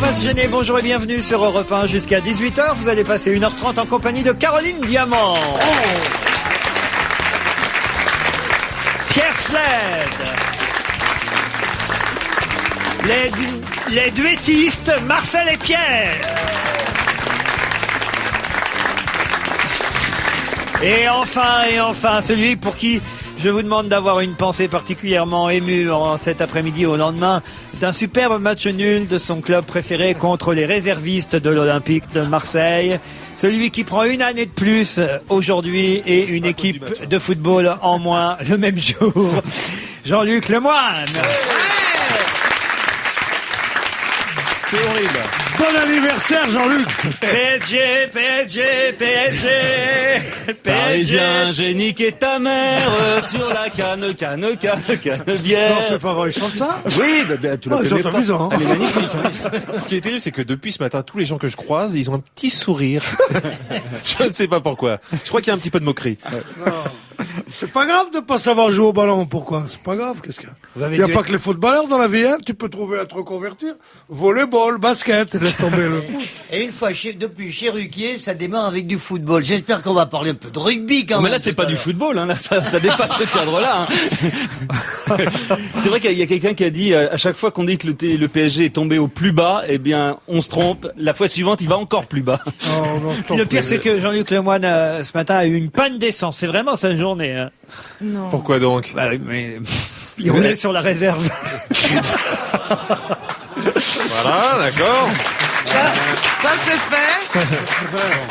Matinée, bonjour et bienvenue sur Europe 1 jusqu'à 18h. Vous allez passer 1h30 en compagnie de Caroline Diamant. Pierre Sled. Les duettistes Marcel et Pierre. Et enfin, celui pour qui je vous demande d'avoir une pensée particulièrement émue en cet après-midi au lendemain d'un superbe match nul de son club préféré contre les réservistes de l'Olympique de Marseille. Celui qui prend une année de plus aujourd'hui et une équipe de football en moins le même jour. Jean-Luc Lemoine. C'est horrible. Bon anniversaire, Jean-Luc. PSG, PSG, PSG, Parisien, j'ai niqué ta mère sur la canne bière. Non, c'est pas vrai, il chante ça. Oui, tu l'as c'est amusant. Elle est magnifique. Ce qui est terrible, c'est que depuis ce matin, tous les gens que je croise, ils ont un petit sourire. Je ne sais pas pourquoi. Je crois qu'il y a un petit peu de moquerie. Non. C'est pas grave de pas savoir jouer au ballon. Pourquoi? C'est pas grave. Qu'est-ce qu'il y a? Il n'y a pas que les footballeurs dans la vie, hein. Tu peux trouver à te reconvertir. Volleyball, basket, laisse tomber le foot. Et une fois, depuis chez Ruquier, ça démarre avec du football. J'espère qu'on va parler un peu de rugby quand même. Mais là, c'est pas du football, hein. Là, ça dépasse ce cadre-là, hein. C'est vrai qu'il y a quelqu'un qui a dit, à chaque fois qu'on dit que le PSG est tombé au plus bas, eh bien, on se trompe. La fois suivante, il va encore plus bas. Oh, le pire, c'est que Jean-Luc Lemoine, ce matin, a eu une panne d'essence. C'est vraiment sa journée, hein. Non. Pourquoi donc? Bah, mais il roulait sur la réserve. Voilà, d'accord. Ça c'est fait.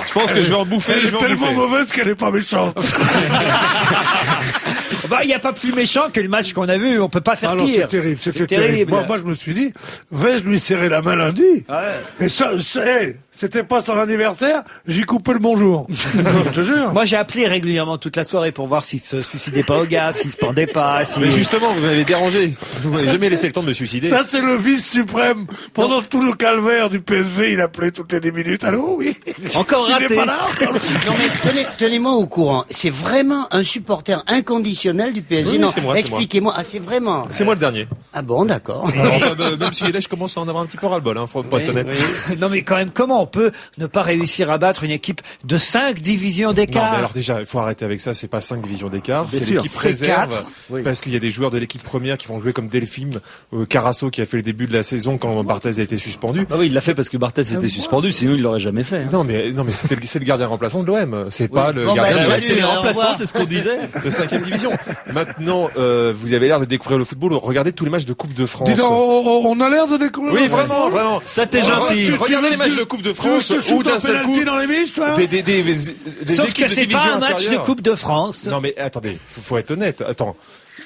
Je pense que je vais en bouffer. Elle est tellement mauvaise qu'elle est pas méchante. Bah, il n'y a pas plus méchant que le match qu'on a vu. On peut pas faire Alors, pire. c'est terrible, c'était terrible. Moi, je me suis dit, vais-je lui serrer la main lundi? Ouais. Et ça, c'était pas son anniversaire, j'y coupais le bonjour. Je te jure. Moi, j'ai appelé régulièrement toute la soirée pour voir s'il se suicidait pas au gaz, s'il se pendait pas. Mais justement, vous m'avez dérangé. Vous m'avez jamais laissé le temps de me suicider. Ça, c'est le vice suprême. Pendant tout le calvaire du PSV, il appelait toutes les 10 minutes. Allô, oui. Encore raté. Il est pas là. Non mais tenez-moi au courant. C'est vraiment un supporter inconditionnel du PSG. Oui, non, c'est moi, expliquez-moi. Ah, c'est vraiment. C'est moi le dernier. Ah bon, d'accord. Alors, enfin, même si là, je commence à en avoir un petit peu ras-le-bol, hein, faut pas être honnête. Non, mais quand même, comment on peut ne pas réussir à battre une équipe de 5 divisions Non, d'écart? mais alors déjà, il faut arrêter avec ça, c'est pas 5 divisions d'écart, c'est sûr. l'équipe C'est réserve, 4. Oui. parce qu'il y a des joueurs de l'équipe première qui vont jouer comme Delphine, Carasso qui a fait le début de la saison quand Barthez a été suspendu. Bah oui, il l'a fait parce que Barthez était suspendu, sinon il l'aurait jamais fait. Non mais c'est le gardien remplaçant de l'OM, c'est pas le Bon, gardien bah, de C'est les remplaçants, c'est ce qu'on disait. de 5e division. Maintenant, vous avez l'air de découvrir le football, regardez tous les matchs de Coupe de France. Dis donc, on a l'air de découvrir. Oui, le football. vraiment. Ça t'est gentil. Regardez les matchs de Coupe de France Tu veux que je où shoot d'un un seul coup penalty dans les miches, toi? des Sauf équipes que de c'est division pas un match de inférieure. Coupe de France. Non mais attendez, faut être honnête. Attends,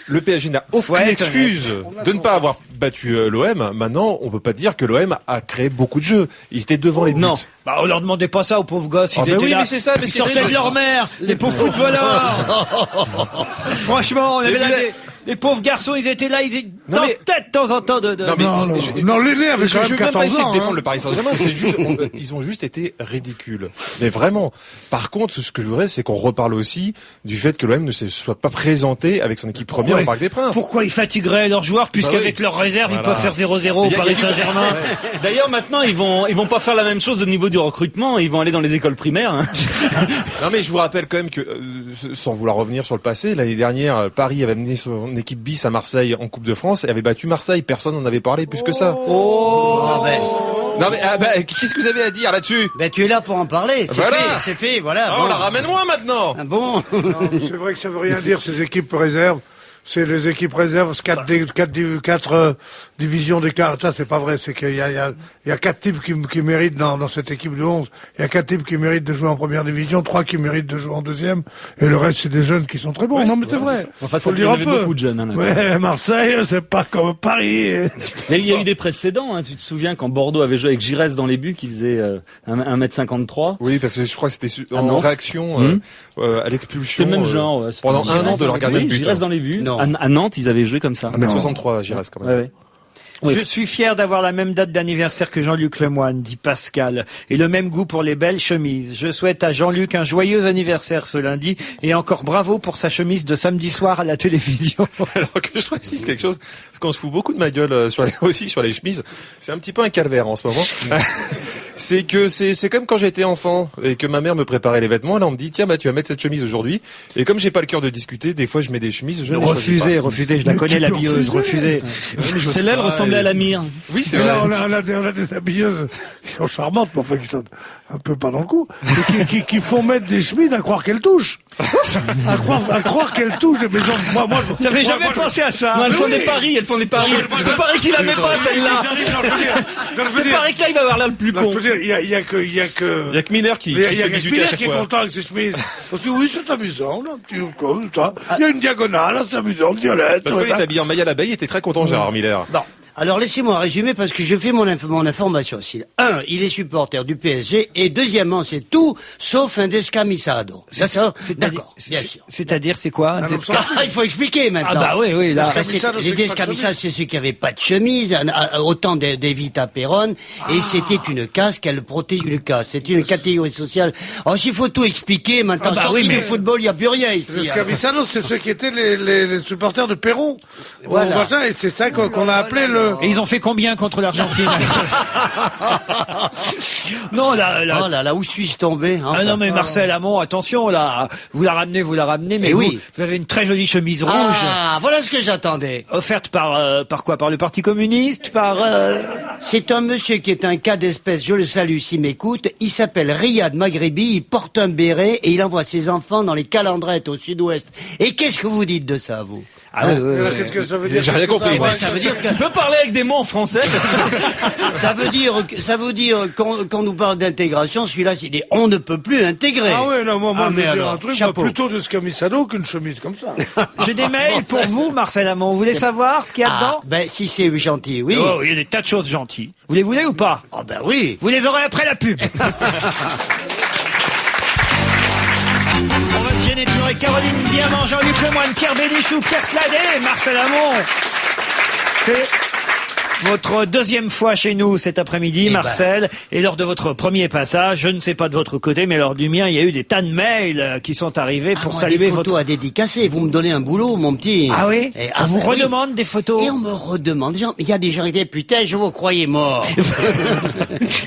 le PSG n'a aucune être excuse de ne pas avoir battu l'OM. Maintenant, on peut pas dire que l'OM a créé beaucoup de jeux. Ils étaient devant les buts. Non. Bah, on leur demandait pas ça aux pauvres gosses. Ils Ah, bah étaient oui, là. mais c'est ça, mais Ils c'est sortaient terrible. de leur mère. Les pauvres footballeurs. Franchement, on avait là des pauvres garçons, ils étaient là, ils étaient Non, mais- tête de temps en temps de... Non, mais Non, l'aîné avait je quand veux même même pas 14 essayer de ans. défendre le Paris Saint-Germain, c'est juste, ils ont juste été ridicules. Mais vraiment. Par contre, ce que je voudrais, c'est qu'on reparle aussi du fait que l'OM ne se soit pas présenté avec son équipe première Ouais. au Parc des Princes. Pourquoi ils fatigueraient leurs joueurs puisqu'avec oui. leurs réserves, ils Voilà. peuvent faire 0-0 au Il y a Paris du- Saint-Germain? D'ailleurs, maintenant, ils vont pas faire la même chose au niveau du recrutement. Ils vont aller dans les écoles primaires. Hein. Non mais je vous rappelle quand même que, sans vouloir revenir sur le passé, l'année dernière, Paris avait mené son équipe bis à Marseille en Coupe de France et avait battu Marseille. Personne n'en avait parlé plus que ça. Ah, ben, Non mais qu'est-ce que vous avez à dire là-dessus? tu es là pour en parler. C'est Voilà. fait, c'est fait, voilà. Ah, bon. on la ramène moi maintenant. Ah, bon. Non, c'est vrai que ça veut rien dire, ces équipes réserves. C'est les équipes réserves, 4 divisions d'écart. Ça, c'est pas vrai. C'est qu'il y a 4 types qui méritent dans cette équipe de 11. Il y a 4 types qui méritent de jouer en première division, 3 qui méritent de jouer en deuxième. Et le reste, c'est des jeunes qui sont très bons. Non, mais c'est vrai. Enfin, Faut ça le il y dire en un avait peu. beaucoup de jeunes. Hein, là. Ouais, Marseille, c'est pas comme Paris. Mais il y a eu des précédents. Hein. Tu te souviens quand Bordeaux avait joué avec Giresse dans les buts, qui faisait 1m53. Oui, parce que je crois que c'était À en Nantes. réaction à l'expulsion. C'est le même genre. Ouais. Pendant un an de leur gardien de but. Giresse dans les buts. Non. À Nantes, ils avaient joué comme ça. 1m63, Giresse quand même. Ouais, ouais. Je suis fier d'avoir la même date d'anniversaire que Jean-Luc Lemoyne, dit Pascal, et le même goût pour les belles chemises. Je souhaite à Jean-Luc un joyeux anniversaire ce lundi, et encore bravo pour sa chemise de samedi soir à la télévision. Alors que je précise quelque chose, parce qu'on se fout beaucoup de ma gueule aussi sur les chemises. C'est un petit peu un calvaire en ce moment. C'est que c'est comme quand j'étais enfant et que ma mère me préparait les vêtements. Là, on me dit tiens, bah tu vas mettre cette chemise aujourd'hui. Et comme j'ai pas le cœur de discuter, des fois je mets des chemises. Refusez, je la connais l'habilleuse, refusez. Celle-là, elle ressemblait à la mire. Oui, c'est Mais vrai. là, on a des habilleuses qui sont charmantes, mais enfin qui sont un peu pas dans le coup, et qui font mettre des chemises à croire qu'elles touchent. à croire qu'elles touchent. Mais genre, moi, J'avais jamais pensé à ça. Non, elles font des paris. C'est pareil qu'il la met pas, celle-là. C'est pareil que là, il va avoir l'air le plus con. Je veux dire, il y a que Il y a que Miner qui il y se a fait bisuter à Gaspillard chaque qui est fois. content avec ses chemises. Parce que oui, c'est amusant, là, un petit comme ça. Il y a une diagonale, là, c'est amusant, violette. L'autre fois, il est habillé en maille à l'abeille, il était très content, Gérard Miller. Bon, alors laissez-moi résumer parce que je fais mon information aussi. Un, il est supporter du PSG et deuxièmement, c'est tout sauf un descamisado. Ça, d'accord, bien sûr. C'est-à-dire, c'est quoi un desca- Ah, il faut expliquer maintenant. Ah bah oui, là. Parce que les descamisades, c'est ceux qui avaient pas de chemise, autant d'Evita Perron, et c'était une casse qu'elle protège une casse. C'est une catégorie sociale. Alors s'il faut tout expliquer maintenant, sorti du football, il n'y a plus rien ici. Les Scamisano, c'est ceux qui étaient les supporters de Perron. Voilà. Machin, et c'est ça qu'on a appelé le... Et ils ont fait combien contre l'Argentine? Non, Oh là là, où suis-je tombé hein, Ah non mais Marcel Amont, attention là, vous la ramenez, mais Eh vous, oui. vous avez une très jolie chemise rouge. Ah, voilà ce que j'attendais. Offerte par quoi? Par le Parti communiste? C'est un monsieur qui est un cas d'espèce, je le salue s'il m'écoute. Il s'appelle Riyad Maghribi, il porte un béret et il envoie ses enfants dans les calandrettes au sud-ouest. Et qu'est-ce que vous dites de ça, vous? Ah oui, oui, oui. Qu'est-ce que ça veut dire? J'ai rien compris, moi. Ça veut dire que Tu peux parler avec des mots en français? ça veut dire qu'on nous parle d'intégration, celui-là, il est on ne peut plus intégrer. Ah ouais, non, moi, Ah, je mais veux dire alors, un truc, chapeau. plutôt de Scamisano qu'une chemise comme ça. J'ai des mails pour vous, Marcel Amont. Vous voulez savoir ce qu'il y a Ah, dedans? ben si c'est gentil, oui. Oh, il y a des tas de choses gentilles. Vous les voulez ou pas? Ah ben oui. Vous les aurez après la pub. On va se gêner toujours avec Caroline Diamant, Jean-Luc Lemoyne, Pierre Bénichou, Pierre Sladet et Marcel Amont. C'est votre deuxième fois chez nous cet après-midi, Marcel. Et lors de votre premier passage, je ne sais pas de votre côté, mais lors du mien, il y a eu des tas de mails qui sont arrivés pour moi, saluer des photos votre... à dédicacer. Vous me donnez un boulot, mon petit. Ah oui? Et, On vous ben oui. redemande des photos? Et on me redemande. Il y a des gens qui disent, putain, je vous croyais mort.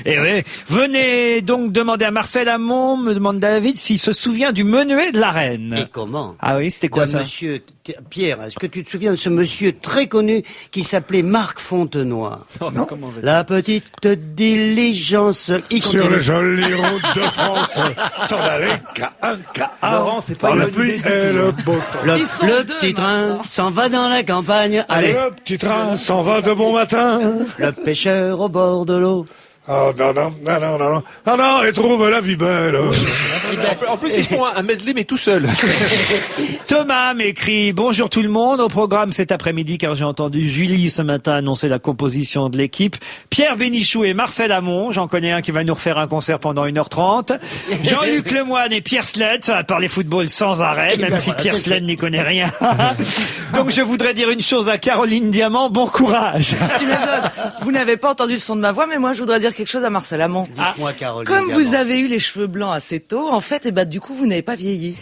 Et oui. Venez donc demander à Marcel Amont, me demande David, s'il se souvient du menuet de la reine. Et comment? Ah oui, c'était quoi D'un ça? monsieur, Pierre, est-ce que tu te souviens de ce monsieur très connu qui s'appelait Marc Fontenoy? Non. Comment on va dire? La petite diligence. Il Sur continue. les jolies routes de France, sans aller qu'à un, Laurent, c'est pas par une la bonne pluie idée du et tout. le beau temps. Ils sont Le deux, petit train maintenant. s'en va dans la campagne. Allez, Le petit train s'en va de bon matin. le pêcheur au bord de l'eau. Oh non, non, non, non, non, non. Ah non, et trouve la vie belle. En plus, ils font un medley, mais tout seul. Thomas m'écrit: bonjour tout le monde, au programme cet après-midi, car j'ai entendu Julie ce matin annoncer la composition de l'équipe. Pierre Bénichou et Marcel Amont, j'en connais un qui va nous refaire un concert pendant 1h30. Jean-Luc Lemoyne et Pierre Sled, ça va parler football sans arrêt, même si voilà, Pierre c'est Sled fait. n'y connaît rien. Donc je voudrais dire une chose à Caroline Diamant, bon courage. Tu m'étonnes. Vous n'avez pas entendu le son de ma voix, mais moi je voudrais dire quelque chose à Marcel Amont. Moi, Caroline. Comme vous Diamant. avez eu les cheveux blancs assez tôt, en fait, et bah du coup vous n'avez pas vieilli.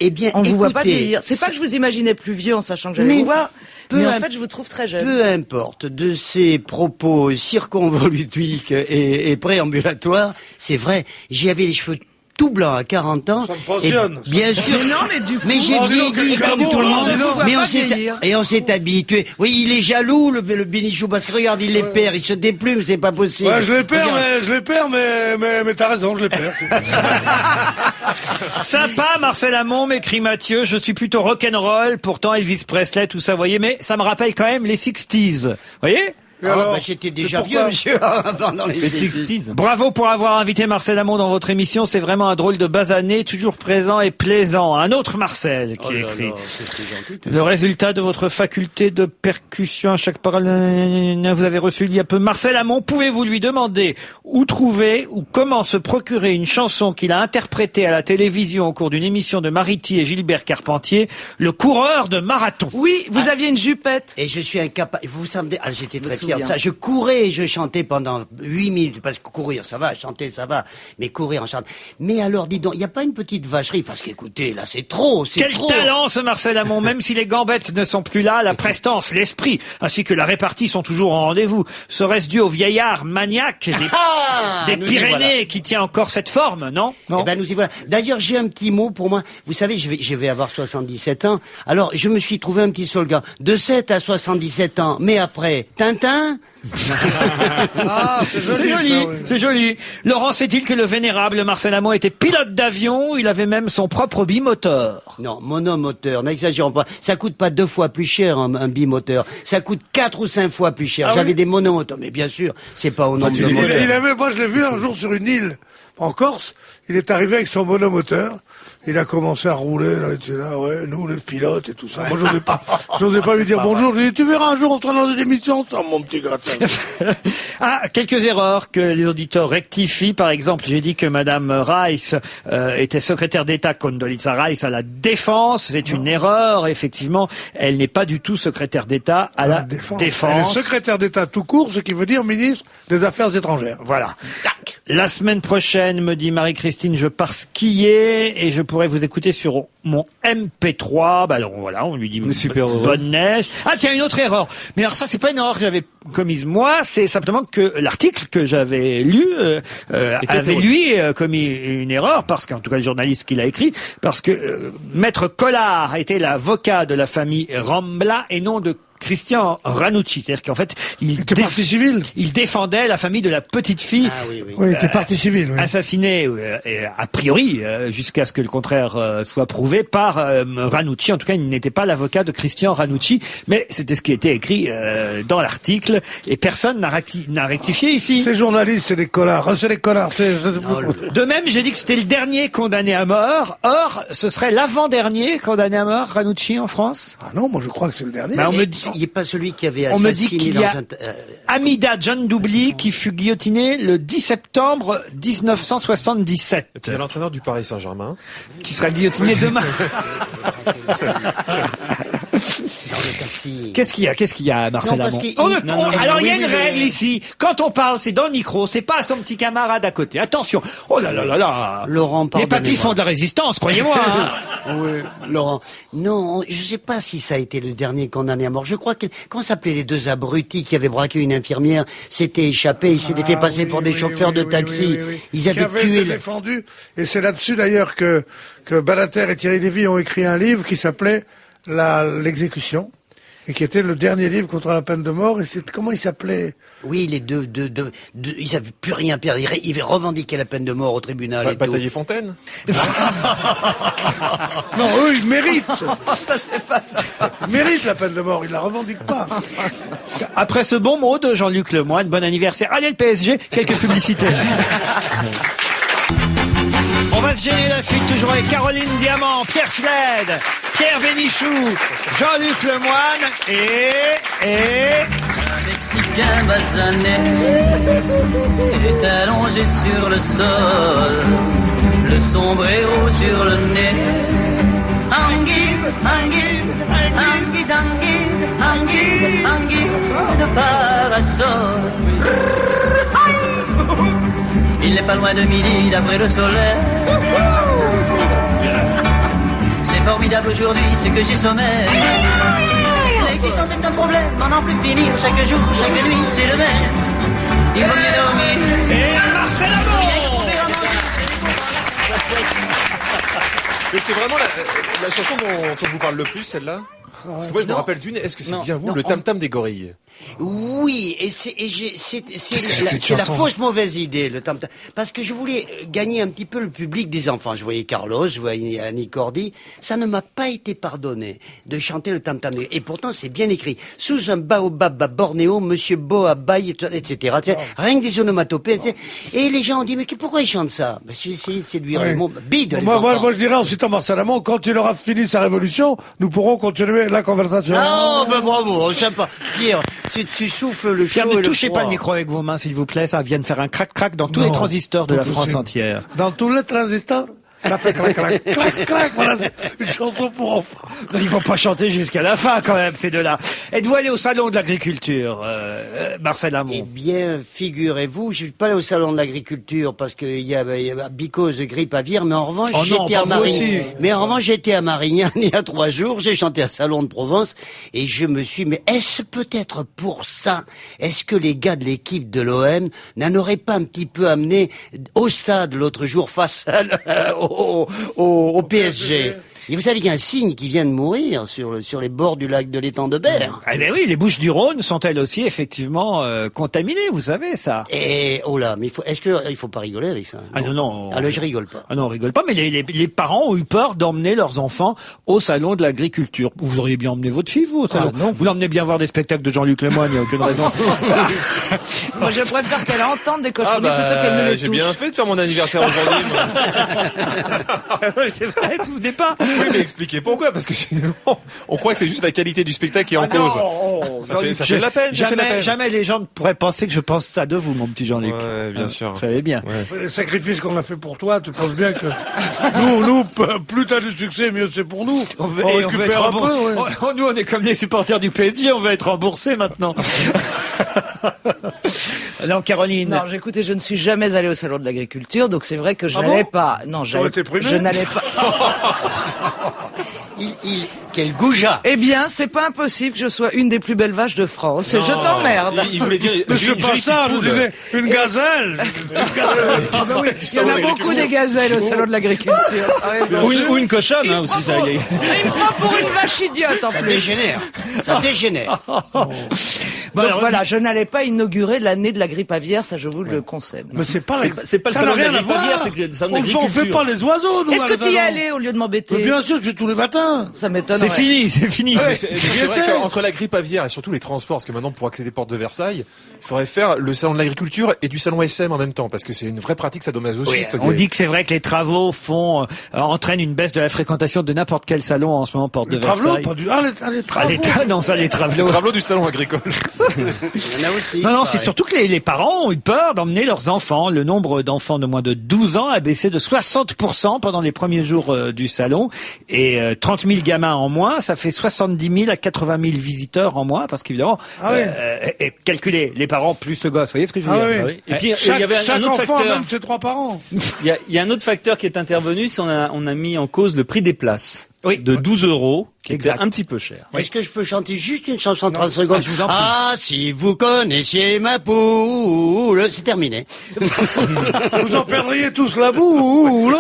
Eh bien, On vous voit pas écoutez, vieillir. C'est pas que je vous imaginais plus vieux en sachant que j'allais Mais vous voir, peu mais en imp- fait je vous trouve très jeune. peu importe de ces propos circonvolutuiques et préambulatoires, c'est vrai, j'avais les cheveux tout blancs à 40 ans. Ça me passionne. Et bien sûr. Mais non, mais du coup. Mais j'ai Oh, dis donc, vieilli quel comme amour, tout le hein, monde. dis donc. Mais On on va s'est, pas vieillir. et on s'est habitué. Oui, il est jaloux, le Bénichou, parce que regarde, il les perd, il se déplume, c'est pas possible. Ouais, je les perds, Regarde. mais t'as raison, je les perds. Sympa, Marcel Amont, m'écrit Mathieu, je suis plutôt rock'n'roll, pourtant Elvis Presley, tout ça, vous voyez, mais ça me rappelle quand même les 60s. Voyez? Et Ah, alors bah, j'étais déjà Et vieux, pourquoi monsieur, pendant les Les 60s. 60s. Bravo pour avoir invité Marcel Amont dans votre émission. C'est vraiment un drôle de basané, toujours présent et plaisant. Un autre Marcel qui écrit. Le résultat de votre faculté de percussion à chaque parole, vous avez reçu il y a peu. Marcel Amont, pouvez-vous lui demander où trouver ou comment se procurer une chanson qu'il a interprétée à la télévision au cours d'une émission de Mariti et Gilbert Carpentier, le coureur de marathon? Oui, vous aviez une jupette. Et je suis incapable. Vous savez, j'étais très souvenez fier de souviens. ça. Je courais et je chantais pendant 8 minutes, parce que courir, ça va, chanter, ça va, mais courir en chante. Mais alors, dis donc, il n'y a pas une petite vacherie, parce qu'écoutez, là, c'est trop. Quel talent ce Marcel Amont, même si les gambettes ne sont plus là, la prestance, l'esprit, ainsi que la répartie sont toujours en rendez-vous. Serait-ce dû au vieillard maniaque des nous y Pyrénées voilà. qui tient encore cette forme, non? Eh ben, nous y voilà. D'ailleurs, j'ai un petit mot pour moi. Vous savez, je vais avoir 77 ans. Alors, je me suis trouvé un petit slogan. De 7 à 77 ans. Mais après, Tintin? Ah, c'est joli. C'est joli, ça, oui. c'est joli. Laurent, sait-il que le vénérable Marcel Amont était pilote d'avion? Il avait même son propre bimoteur. Non, monomoteur, n'exagérons pas. Ça coûte pas 2 fois plus cher un bimoteur. Ça coûte 4 ou 5 fois plus cher. Ah J'avais oui des monomoteurs, mais bien sûr, c'est pas au nombre de Il moteurs. avait, moi je l'ai vu un jour sur une île en Corse. Il est arrivé avec son monomoteur. Il a commencé à rouler, là, il était là, ouais, nous, les pilotes et tout ça. Moi, j'osais pas lui dire bonjour. J'ai dit, tu verras un jour, on sera dans une émission ensemble, mon petit gratin. Ah, quelques erreurs que les auditeurs rectifient. Par exemple, j'ai dit que Madame Rice était secrétaire d'État, Condoleezza Rice, à la Défense. C'est une erreur. Effectivement, elle n'est pas du tout secrétaire d'État à la Défense. Elle est secrétaire d'État tout court, ce qui veut dire ministre des Affaires étrangères. Voilà. La semaine prochaine, me dit Marie-Christine, je pars skier et je pourrais vous écouter sur mon MP3. Bah alors voilà, on lui dit On est super heureux. bonne neige. Ah tiens, une autre erreur. Mais alors ça, c'est pas une erreur que j'avais commise moi, c'est simplement que l'article que j'avais lu avait lui commis une erreur, parce qu'en tout cas le journaliste qui l'a écrit, parce que Maître Collard était l'avocat de la famille Rambla et non de Christian Ranucci. C'est-à-dire qu'en fait, il était partie civile. Il défendait la famille de la petite fille Ah oui, oui. Oui, il était partie civile, oui. assassinée, a priori, jusqu'à ce que le contraire soit prouvé, par Ranucci. En tout cas, il n'était pas l'avocat de Christian Ranucci, mais c'était ce qui était écrit dans l'article, et personne n'a rectifié ici. Ces journalistes, c'est des connards. C'est des connards. De même, j'ai dit que c'était le dernier condamné à mort. Or, ce serait l'avant-dernier condamné à mort, Ranucci, en France. Ah non, moi je crois que c'est le dernier. Bah, on me Et dit- il n'est pas celui qui avait On me assassiné dit qu'il dans y a un... Amida John Doubli qui fut guillotiné le 10 septembre 1977. Il y a l'entraîneur du Paris Saint-Germain. Qui sera guillotiné demain. Qu'est-ce qu'il y a, Marcel Non, parce Amont? qu'il- Alors, il y a une règle ici. Quand on parle, c'est dans le micro, c'est pas à son petit camarade à côté. Attention. Oh là là là là. Laurent, les papis pardonnez-moi. font de la résistance, croyez-moi. Hein. Oui, Laurent. Non, je sais pas si ça a été le dernier condamné à mort. Je crois que, comment s'appelaient les deux abrutis qui avaient braqué une infirmière, s'étaient échappés, ils s'étaient fait passer pour des chauffeurs de taxi. Ils avaient tué été défendu. Et c'est là-dessus d'ailleurs que Balater et Thierry Lévy ont écrit un livre qui s'appelait l'exécution. Et qui était le dernier livre contre la peine de mort. Et c'est, comment il s'appelait? Oui, les deux, ils avaient plus rien perdu. Ils revendiquaient la peine de mort au tribunal et tout. Bataille Fontaine. Non, eux, ils méritent. Ça, c'est pas ça. Ils méritent la peine de mort. Ils la revendiquent pas. Après ce bon mot de Jean-Luc Lemoyne, bon anniversaire. Allez, le PSG, quelques publicités. On va se gêner la suite, toujours avec Caroline Diamant, Pierre Sled, Pierre Bénichou, Jean-Luc Lemoyne et... Un Mexicain basané est allongé sur le sol, le sombrero sur le nez. Anguille, anguille, anguille, anguille, anguille, anguille de parasol. Il n'est pas loin de midi d'après le soleil. C'est formidable aujourd'hui ce que j'ai sommeil. L'existence est un problème, on n'en plus finir. Chaque jour, chaque nuit, c'est le même. Il vaut mieux dormir. Et Marcel Amont. Mais c'est vraiment la chanson dont on vous parle le plus, celle-là. Parce que moi, je me rappelle d'une. Est-ce que c'est bien vous, le tam-tam des gorilles? Oui, et c'est la fausse mauvaise idée, le tam-tam. Parce que je voulais gagner un petit peu le public des enfants. Je voyais Carlos, je voyais Annie Cordy. Ça ne m'a pas été pardonné de chanter le tam-tam. Et pourtant, c'est bien écrit. Sous un baobab à Bornéo, Monsieur Boa baille, etc. Rien que des onomatopées. Etc. Et les gens ont dit, mais pourquoi il chante ça? Ben, j'ai essayé de séduire Oui. le monde. Bide, les Moi, enfants. je dirais en citant Marcel Amont, quand il aura fini sa révolution, nous pourrons continuer la conversation. Ah, ben bravo, sympa. Pierre, tu souffles le Pierre, chaud ne et le touchez froid. pas le micro avec vos mains, s'il vous plaît. Ça vient de faire un crac-crac dans tous les Non, transistors de pas la France possible. entière. Dans tous les transistors, Ça fait clac, clac, clac, clac. Voilà, c'est une chanson pour enfants. Non, ils vont pas chanter jusqu'à la fin quand même, ces deux-là. Êtes-vous allé au salon de l'agriculture, Marcel Eh Amont? bien, figurez-vous, je suis pas allé au salon de l'agriculture parce qu'il y a Bicose de grippe aviaire, mais en revanche, Oh non, j'étais à pas vous aussi. Marignan. Mais en revanche, j'étais à Marignan il y a 3 jours, j'ai chanté à Salon de Provence et je me suis, mais est-ce peut-être pour ça, est-ce que les gars de l'équipe de l'OM n'en auraient pas un petit peu amené au stade l'autre jour face au PSG? Et vous savez qu'il y a un cygne qui vient de mourir sur les bords du lac de l'étang de Berre. Eh bien oui, les Bouches-du-Rhône sont elles aussi effectivement contaminées, vous savez ça. Et oh là, mais il faut pas rigoler avec ça. Ah non. Ah là, je rigole pas. Ah non, on rigole pas, mais les parents ont eu peur d'emmener leurs enfants au salon de l'agriculture. Vous auriez bien emmené votre fille, vous, au salon. non. Vous l'emmenez bien voir des spectacles de Jean-Luc Lemoyne, il n'y a aucune raison. Moi, je préfère qu'elle entende des cochonneries plutôt qu'elle ne les touche. j'ai bien fait de faire mon anniversaire aujourd'hui. moi. C'est vrai, vous venez pas. Oui, mais expliquez pourquoi, parce que sinon, on croit que c'est juste la qualité du spectacle qui est en cause. Ça fait de la peine, ça fait de la peine. Jamais les gens ne pourraient penser que je pense ça de vous, mon petit Jean-Luc. Ouais, bien sûr. Vous savez bien. Ouais. Les sacrifices qu'on a fait pour toi, tu penses bien que plus t'as du succès, mieux c'est pour nous. On veut récupère être un peu, ouais. Nous, on est comme les supporters du PSG, on veut être remboursés maintenant. Non, Caroline. Non, écoutez, je ne suis jamais allée au salon de l'agriculture, donc c'est vrai que je n'allais pas. Non, T'aurais été primé. je n'allais pas. Quel goujat! Eh bien, c'est pas impossible que je sois une des plus belles vaches de France. Je t'emmerde. Il voulait dire, Mais c'est pas ça, je vous disais, une gazelle. Ah bah oui, il y en a beaucoup des gazelles au salon de l'agriculture. Ou une cochonne, hein, aussi, ça. Il me prend pour une vache idiote, en Ça plus. dégénère. Ça dégénère. Donc alors, voilà, je n'allais pas inaugurer l'année de la grippe aviaire, ça je vous le concède. Mais c'est pas C'est pas le ça salon n'a rien de à voir. l'agriculture, c'est le salon de On fait l'agriculture. pas les oiseaux, nous. Est-ce à que les tu y es salons. allé au lieu de Mais m'embêter? bien sûr, je fais tous les matins. Ça m'étonne. C'est fini, c'est fini. Mais c'est vrai étais. qu'entre la grippe aviaire et surtout les transports, parce que maintenant pour accéder porte de Versailles, il faudrait faire le salon de l'agriculture et du salon SM en même temps, parce que c'est une vraie pratique sadomasochiste. On dit que c'est vrai que les travaux entraînent une baisse de la fréquentation de n'importe quel salon en ce moment porte de Les travelots, Versailles. pas du. Ah, les travaux. Non, ça, les travaux. le travelot du salon agricole. Il y en a aussi. Non, c'est pareil. surtout que les parents ont eu peur d'emmener leurs enfants. Le nombre d'enfants de moins de 12 ans a baissé de 60% pendant les premiers jours du salon. Et 30 000 gamins en moins, ça fait 70 000 à 80 000 visiteurs en moins, parce qu'évidemment, calculez les parents plus le gosse. Vous voyez ce que je veux dire? Oui. Et puis, il y avait Chaque un autre enfant facteur. amène ses 3 parents. Il y a un autre facteur qui est intervenu, c'est on a mis en cause le prix des places. Oui. De 12 €, qui était Exact. un petit peu cher. Est-ce que je peux chanter juste une chanson de 30 secondes? je vous en prie. Ah, si vous connaissiez ma poule. C'est terminé. Vous en perdriez tous la boule.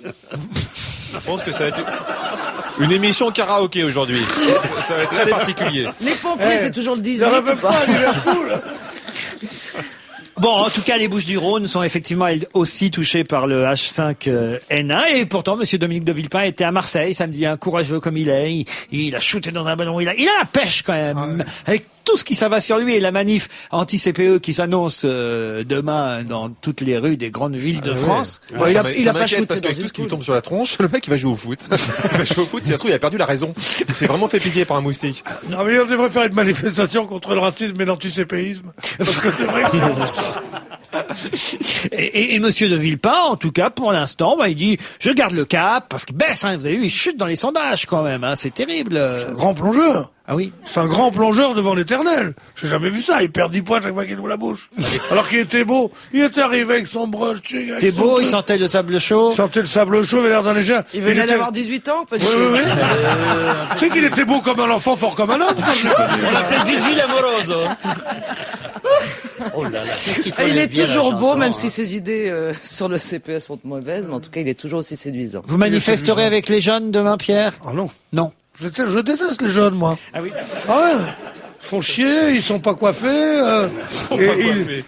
Je pense que ça va être une émission karaoké aujourd'hui. Ça va être très particulier. Les pompiers, c'est toujours le 18 Il n'y en a ou même pas pas à Liverpool. Bon, en tout cas, les Bouches-du-Rhône sont effectivement elles aussi touchées par le H5N1. Et pourtant, monsieur Dominique de Villepin était à Marseille samedi, un courageux comme il est. Il a shooté dans un ballon. Il a la pêche quand même. Avec tout ce qui s'en va sur lui et la manif anti-CPE qui s'annonce demain dans toutes les rues des grandes villes de France. Moi, il ça a pas m'inquiète shooté parce dans qu'avec une tout ce qui lui poule. tombe sur la tronche, le mec il va jouer au foot. Il va jouer au foot, si ça se trouve il a perdu la raison. Il s'est vraiment fait piquer par un moustique. Non, mais on devrait faire une manifestation contre le racisme et l'anticépéisme. Parce que c'est vrai que Et monsieur de Villepin, en tout cas, pour l'instant, il dit, je garde le cap, parce qu'il baisse, hein, vous avez vu, il chute dans les sondages quand même, hein, c'est terrible. c'est un grand plongeur. Ah oui? C'est un grand plongeur devant l'éternel. J'ai jamais vu ça. Il perd 10 points chaque fois qu'il ouvre la bouche. Alors qu'il était beau. Il était arrivé avec son brush. T'es beau, il sentait le sable chaud. Il sentait le sable chaud, il avait l'air d'un léger. Il venait était- d'avoir 18 ans, peut-être. Oui. Tu sais qu'il était beau comme un enfant, fort comme un homme. quand je l'ai connu. On l'appelle Gigi Lamoroso. Oh là là. qu'est-ce qu'il Et fallait il est bien, la toujours beau, chanson, même hein. si ses idées sur le CPE sont mauvaises, mais en tout cas, il est toujours aussi séduisant. Vous manifesterez avec les jeunes demain, Pierre? Ah non. Non. Je déteste les jeunes, moi. Ah oui. Ah ouais. Ils font chier, ils sont pas coiffés.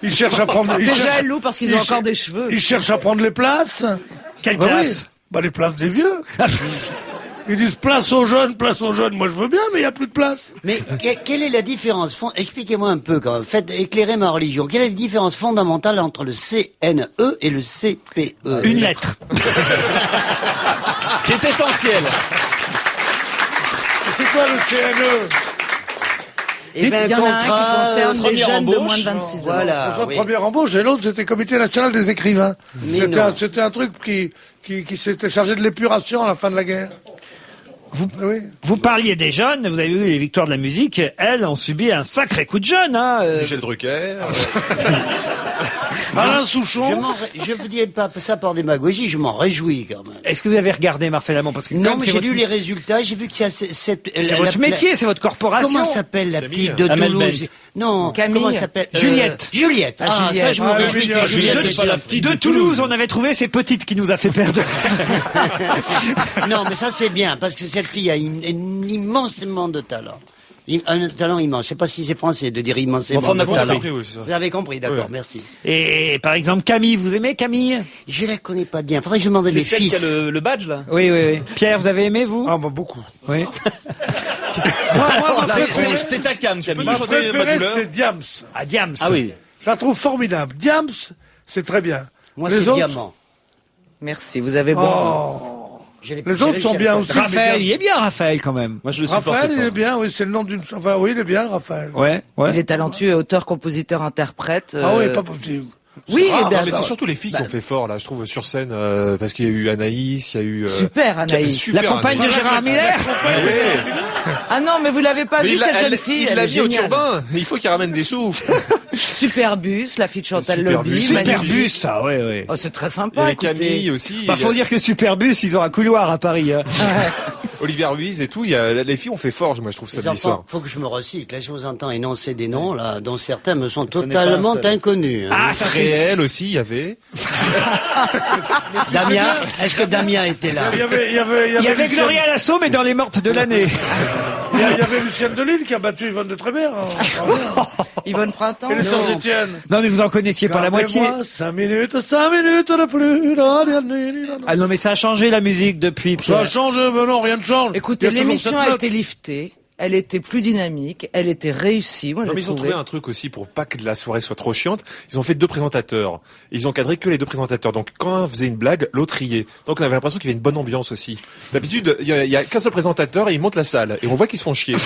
Ils cherchent à prendre. Ils T'es cherchent- jaloux parce qu'ils ont ils encore cher- des cheveux. Ils cherchent à prendre les places. Quelle Bah oui. place? Bah les places des vieux. Ils disent place aux jeunes, place aux jeunes. Moi je veux bien, mais il y a plus de place. Mais quelle est la différence expliquez-moi un peu quand même. Faites éclairer ma religion. Quelle est la différence fondamentale entre le CNE et le CPE? Une lettre. Qui est essentiel. C'est quoi le CNE? Et ben, Il y en a un qui concerne les première jeunes de embauche. moins de 26 ans. Voilà. Pour sa oui. première embauche, et l'autre, c'était le Comité national des écrivains. Mais non. C'était un truc qui s'était chargé de l'épuration à la fin de la guerre. Oui. Vous parliez des jeunes, vous avez vu les victoires de la musique, elles ont subi un sacré coup de jeune. Hein, Michel Drucker. Alain Souchon. Je vous dis pas ça par démagogie, je m'en réjouis quand même. Est-ce que vous avez regardé Marcel Amont parce que Non, comme mais c'est j'ai votre- lu les résultats, j'ai vu qu'il y a cette... c'est votre métier, c'est votre corporation. Comment s'appelle la petite de Amel Toulouse? Bent. Non, Camille. comment elle s'appelle? Juliette. Juliette. Ah, Juliette. ça, je me Ah, réjouis Juliette, que Juliette, c'est c'est pas la pas petite de Toulouse, on avait trouvé ces petites qui nous a fait perdre. Non, mais ça c'est bien, parce que cette fille a immensément de talent. Un talent immense. Je sais pas si c'est français de dire immensément Enfin, on a de compris. talent. Oui, c'est ça. Vous avez compris, d'accord, Oui. merci. Et par exemple, Camille, vous aimez Camille? Je la connais pas bien. Faudrait que je demande à C'est mes celle qui a fils. le badge, là. Oui, oui, oui. Pierre, vous avez aimé, vous? Ah, bah, beaucoup. Oui. Moi, ma C'est- préférée, C'est ta cam, Camille. ma chanter Ma préférée, douleur c'est Diams. À Diams. Ah oui. Je la trouve formidable. Diams, c'est très bien. Moi, les c'est autres, Diamant. Merci, vous avez bon. Oh. Les autres sont bien aussi. Raphaël, mais il est bien, Raphaël, quand même. Moi, je le supporte Raphaël, il pas. est bien, oui, c'est le nom d'une... Enfin, oui, il est bien, Raphaël. Ouais, ouais. Il est talentueux, auteur, compositeur, interprète. Ah oui, pas possible. Oui, Ah, eh bien, mais c'est surtout les filles qui ont fait fort là, je trouve sur scène, parce qu'il y a eu Anaïs, il y a eu super Anaïs. super La compagne de Anaïs. Gérard Miller. Ah non, mais vous l'avez pas Mais vu il l'a- cette jeune elle- fille, il elle l'a est mis au géniale. turbin. Il faut qu'il ramène des sous. Superbus, la fille de Chantal Superbus. Lobby, Superbus, magnifique. ça, ouais, ouais. Oh, c'est très Il y sympa, avait écoutez. Camille aussi. Bah, faut dire que Superbus, ils ont un couloir à Paris. Hein. Olivier Ruiz et tout. Il y a, les filles ont fait fort, moi je trouve Les samedi enfants, soir. faut que je me recycle. Là, je vous entends énoncer des noms, là, dont certains me sont totalement inconnus. hein. Ah, ça c'est... Réel aussi, il y avait. Damien, est-ce que Damien était là? Il y avait Il y avait Lucien- Gloria Lasso, mais dans les mortes de l'année. il y avait Lucienne Delisle qui a battu Yvonne de Trébert. Hein. Yvonne Printemps. Et les Non. sœurs Étienne. Non, mais vous en connaissiez pas la moitié. 5 minutes de plus. Ah non, mais ça a changé la musique depuis, Ça Pierre. change, mais non, rien ne change. Écoutez, Il y a toujours l'émission cette a note. été liftée. Elle était plus dynamique, elle était réussie. Moi, Non, mais j'ai ils ont trouvé. trouvé un truc aussi pour pas que la soirée soit trop chiante. Ils ont fait 2 présentateurs. Ils ont cadré que les 2 présentateurs. Donc quand un faisait une blague, l'autre riait. Donc on avait l'impression qu'il y avait une bonne ambiance aussi. D'habitude, il y a qu'un seul présentateur et il monte la salle. Et on voit qu'ils se font chier.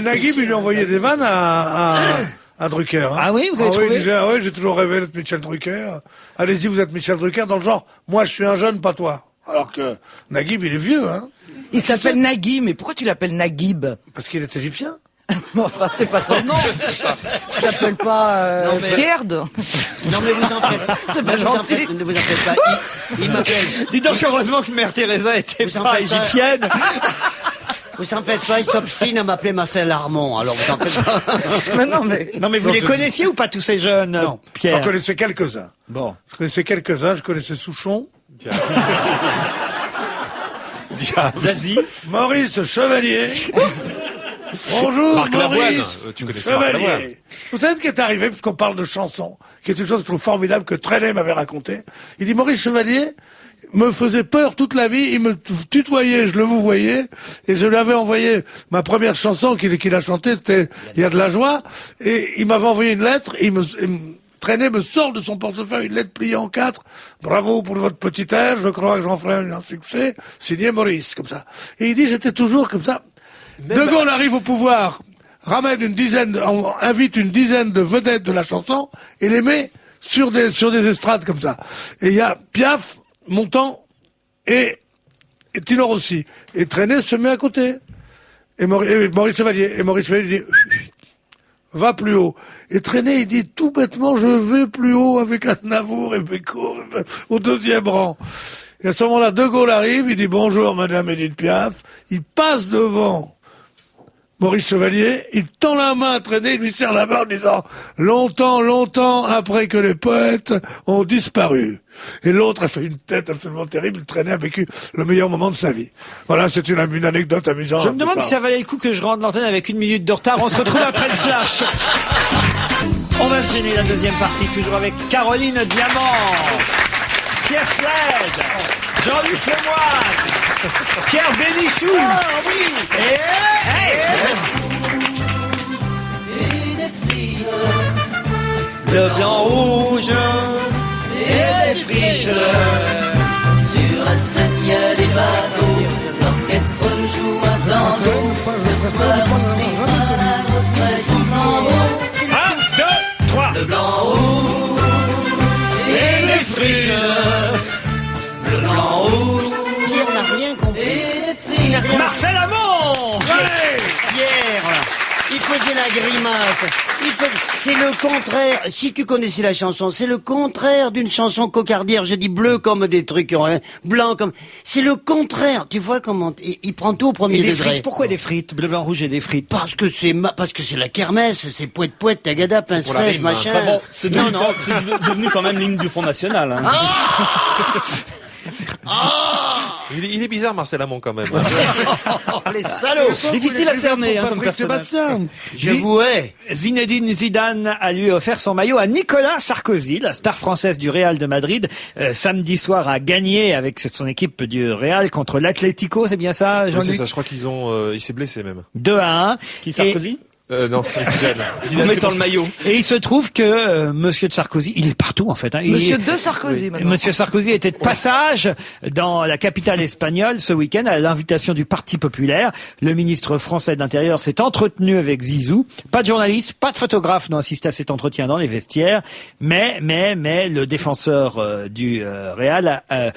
Naguib, il lui envoyait des vannes à Drucker. Hein. Ah oui, vous avez oui, trouvé il disait, ah oui, j'ai toujours rêvé d'être Michel Drucker. Allez-y, vous êtes Michel Drucker dans le genre, moi je suis un jeune, pas toi. Alors que Naguib, il est vieux, hein, Il s'appelle Nagui, mais pourquoi tu l'appelles Naguib? parce qu'il est égyptien. Enfin, c'est pas son nom. Je l'appelle pas Pierde. Non, mais vous en faites. C'est pas ne vous en gentil. faites- Ne vous en faites pas. Il m'appelle. Dis donc, heureusement que Mère Teresa était Vous en pas faites pas. égyptienne. Vous en faites pas, il s'obstine à m'appeler Marcel Armand. Alors vous en faites pas. Mais non, mais. Non, mais vous les connaissiez ou pas tous ces jeunes, Non, Pierre? j'en connaissais quelques-uns. Bon. Je connaissais quelques-uns, je connaissais Souchon, Zazie. Maurice Chevalier. Bonjour, Marc Lavoine. Maurice Tu connaissais Marc Lavoine. Chevalier. Vous savez ce qui est arrivé, puisqu'on parle de chansons, qui est une chose que je trouve formidable que Trenet m'avait raconté. Il dit, Maurice Chevalier me faisait peur toute la vie, il me tutoyait, je le vous voyais, et je lui avais envoyé ma première chanson qu'il a chantée, c'était Il y a de la joie, et il m'avait envoyé une lettre, Trenet me sort de son portefeuille une lettre pliée en 4. Bravo pour votre petit air, je crois que j'en ferai un succès. Signé Maurice, comme ça. Et il dit, j'étais toujours comme ça. De Gaulle arrive au pouvoir, invite une dizaine de vedettes de la chanson et les met sur des estrades comme ça. Et il y a Piaf, Montand et Tino Rossi. Et Trenet se met à côté. Et Maurice Chevalier. Et Maurice Chevalier dit, va plus haut. Et Trenet, il dit tout bêtement, je vais plus haut avec Aznavour et Beko au 2e rang. Et à ce moment-là, De Gaulle arrive, il dit bonjour Madame Edith Piaf. Il passe devant Maurice Chevalier, il tend la main à Trenet, il lui serre la main en disant longtemps après que les poètes ont disparu. Et l'autre a fait une tête absolument terrible. Trenet a vécu le meilleur moment de sa vie. Voilà, c'est une anecdote amusante. Je me demande si ça valait le coup que je rentre l'antenne avec 1 minute de retard. On se retrouve après le flash. On va se gêner la deuxième partie, toujours avec Caroline Diamant, Pierre Sled, Jean-Luc Lemoyne, Pierre Bénichou. Ah oui. Le blanc rouge et des frites. Sur la scène, il y a des bateaux. L'orchestre joue un tango. Ce soir, on suit pas la route. grimace. C'est le contraire. Si tu connaissais la chanson, c'est le contraire d'une chanson cocardière. Je dis bleu comme des trucs, blanc comme... C'est le contraire. Tu vois comment... Il prend tout au premier Et des degré. frites, pourquoi des frites? Bleu, blanc, rouge et des frites. Parce que c'est la kermesse, c'est poète, tagada, pince pour la fraîche, rime, machin. Enfin bon, c'est devenu quand même ligne du Front National. Hein. Il est bizarre, Marcel Amont, quand même. Les salauds. Difficile à cerner hein, comme Patrick personnage. Sébastien. Je vous hais. Zinedine Zidane a lui offert son maillot à Nicolas Sarkozy, la star française du Real de Madrid. Samedi soir a gagné avec son équipe du Real contre l'Atlético, c'est bien ça, Oui, Jean-Luc? c'est ça, je crois il s'est blessé même. 2-1. Qui, Sarkozy? Non, Zidane. En mettant le maillot. Et il se trouve que Monsieur de Sarkozy, il est partout en fait. Hein. Monsieur de Sarkozy, maintenant. Monsieur Sarkozy était de passage dans la capitale espagnole ce week-end à l'invitation du Parti populaire. Le ministre français de l'Intérieur s'est entretenu avec Zizou. Pas de journalistes, pas de photographes n'ont assisté à cet entretien dans les vestiaires. Mais le défenseur du Real a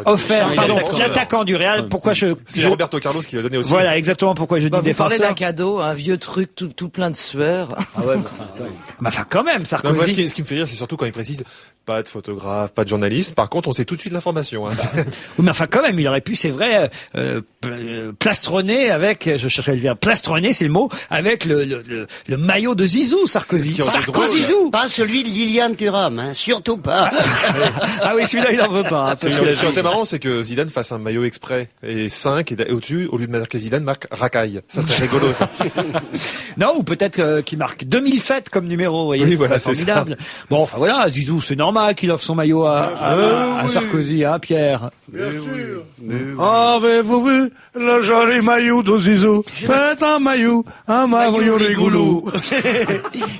offert, l'attaquant du Real. Pourquoi C'est Roberto Carlos qui l'a donné aussi. Voilà, exactement pourquoi je dis Vous parlez défenseur. d'un cadeau, un vieux truc tout plein de sueur. Ah ouais, Enfin, quand même, Non, Sarkozy. moi, ce qui me fait rire, c'est surtout quand il précise pas de photographe, pas de journaliste. Par contre, on sait tout de suite l'information. Hein. Oui, mais enfin, quand même, il aurait pu, c'est vrai, plastronner avec, je cherchais le verbe, plastronner, c'est le mot, avec le maillot de Zizou, Sarkozy. C'est ce qui aurait été drôle, Zizou! Pas celui de Liliane Thuram, hein, surtout pas. Ah oui, celui-là, il en veut pas. Hein, Ce qui aurait été marrant, c'est que Zidane fasse un maillot exprès et 5 et au-dessus, au lieu de marquer Zidane, marque Racaille. Ça serait rigolo, ça. Non, ou peut-être qu'il marque 2007 comme numéro, vous voyez, Oui, c'est voilà, c'est formidable. Bon, enfin voilà, Zizou, c'est normal qu'il offre son maillot à Sarkozy, hein, Pierre. Bien sûr. Avez-vous vu le joli maillot de Zizou? Faites un maillot rigolo.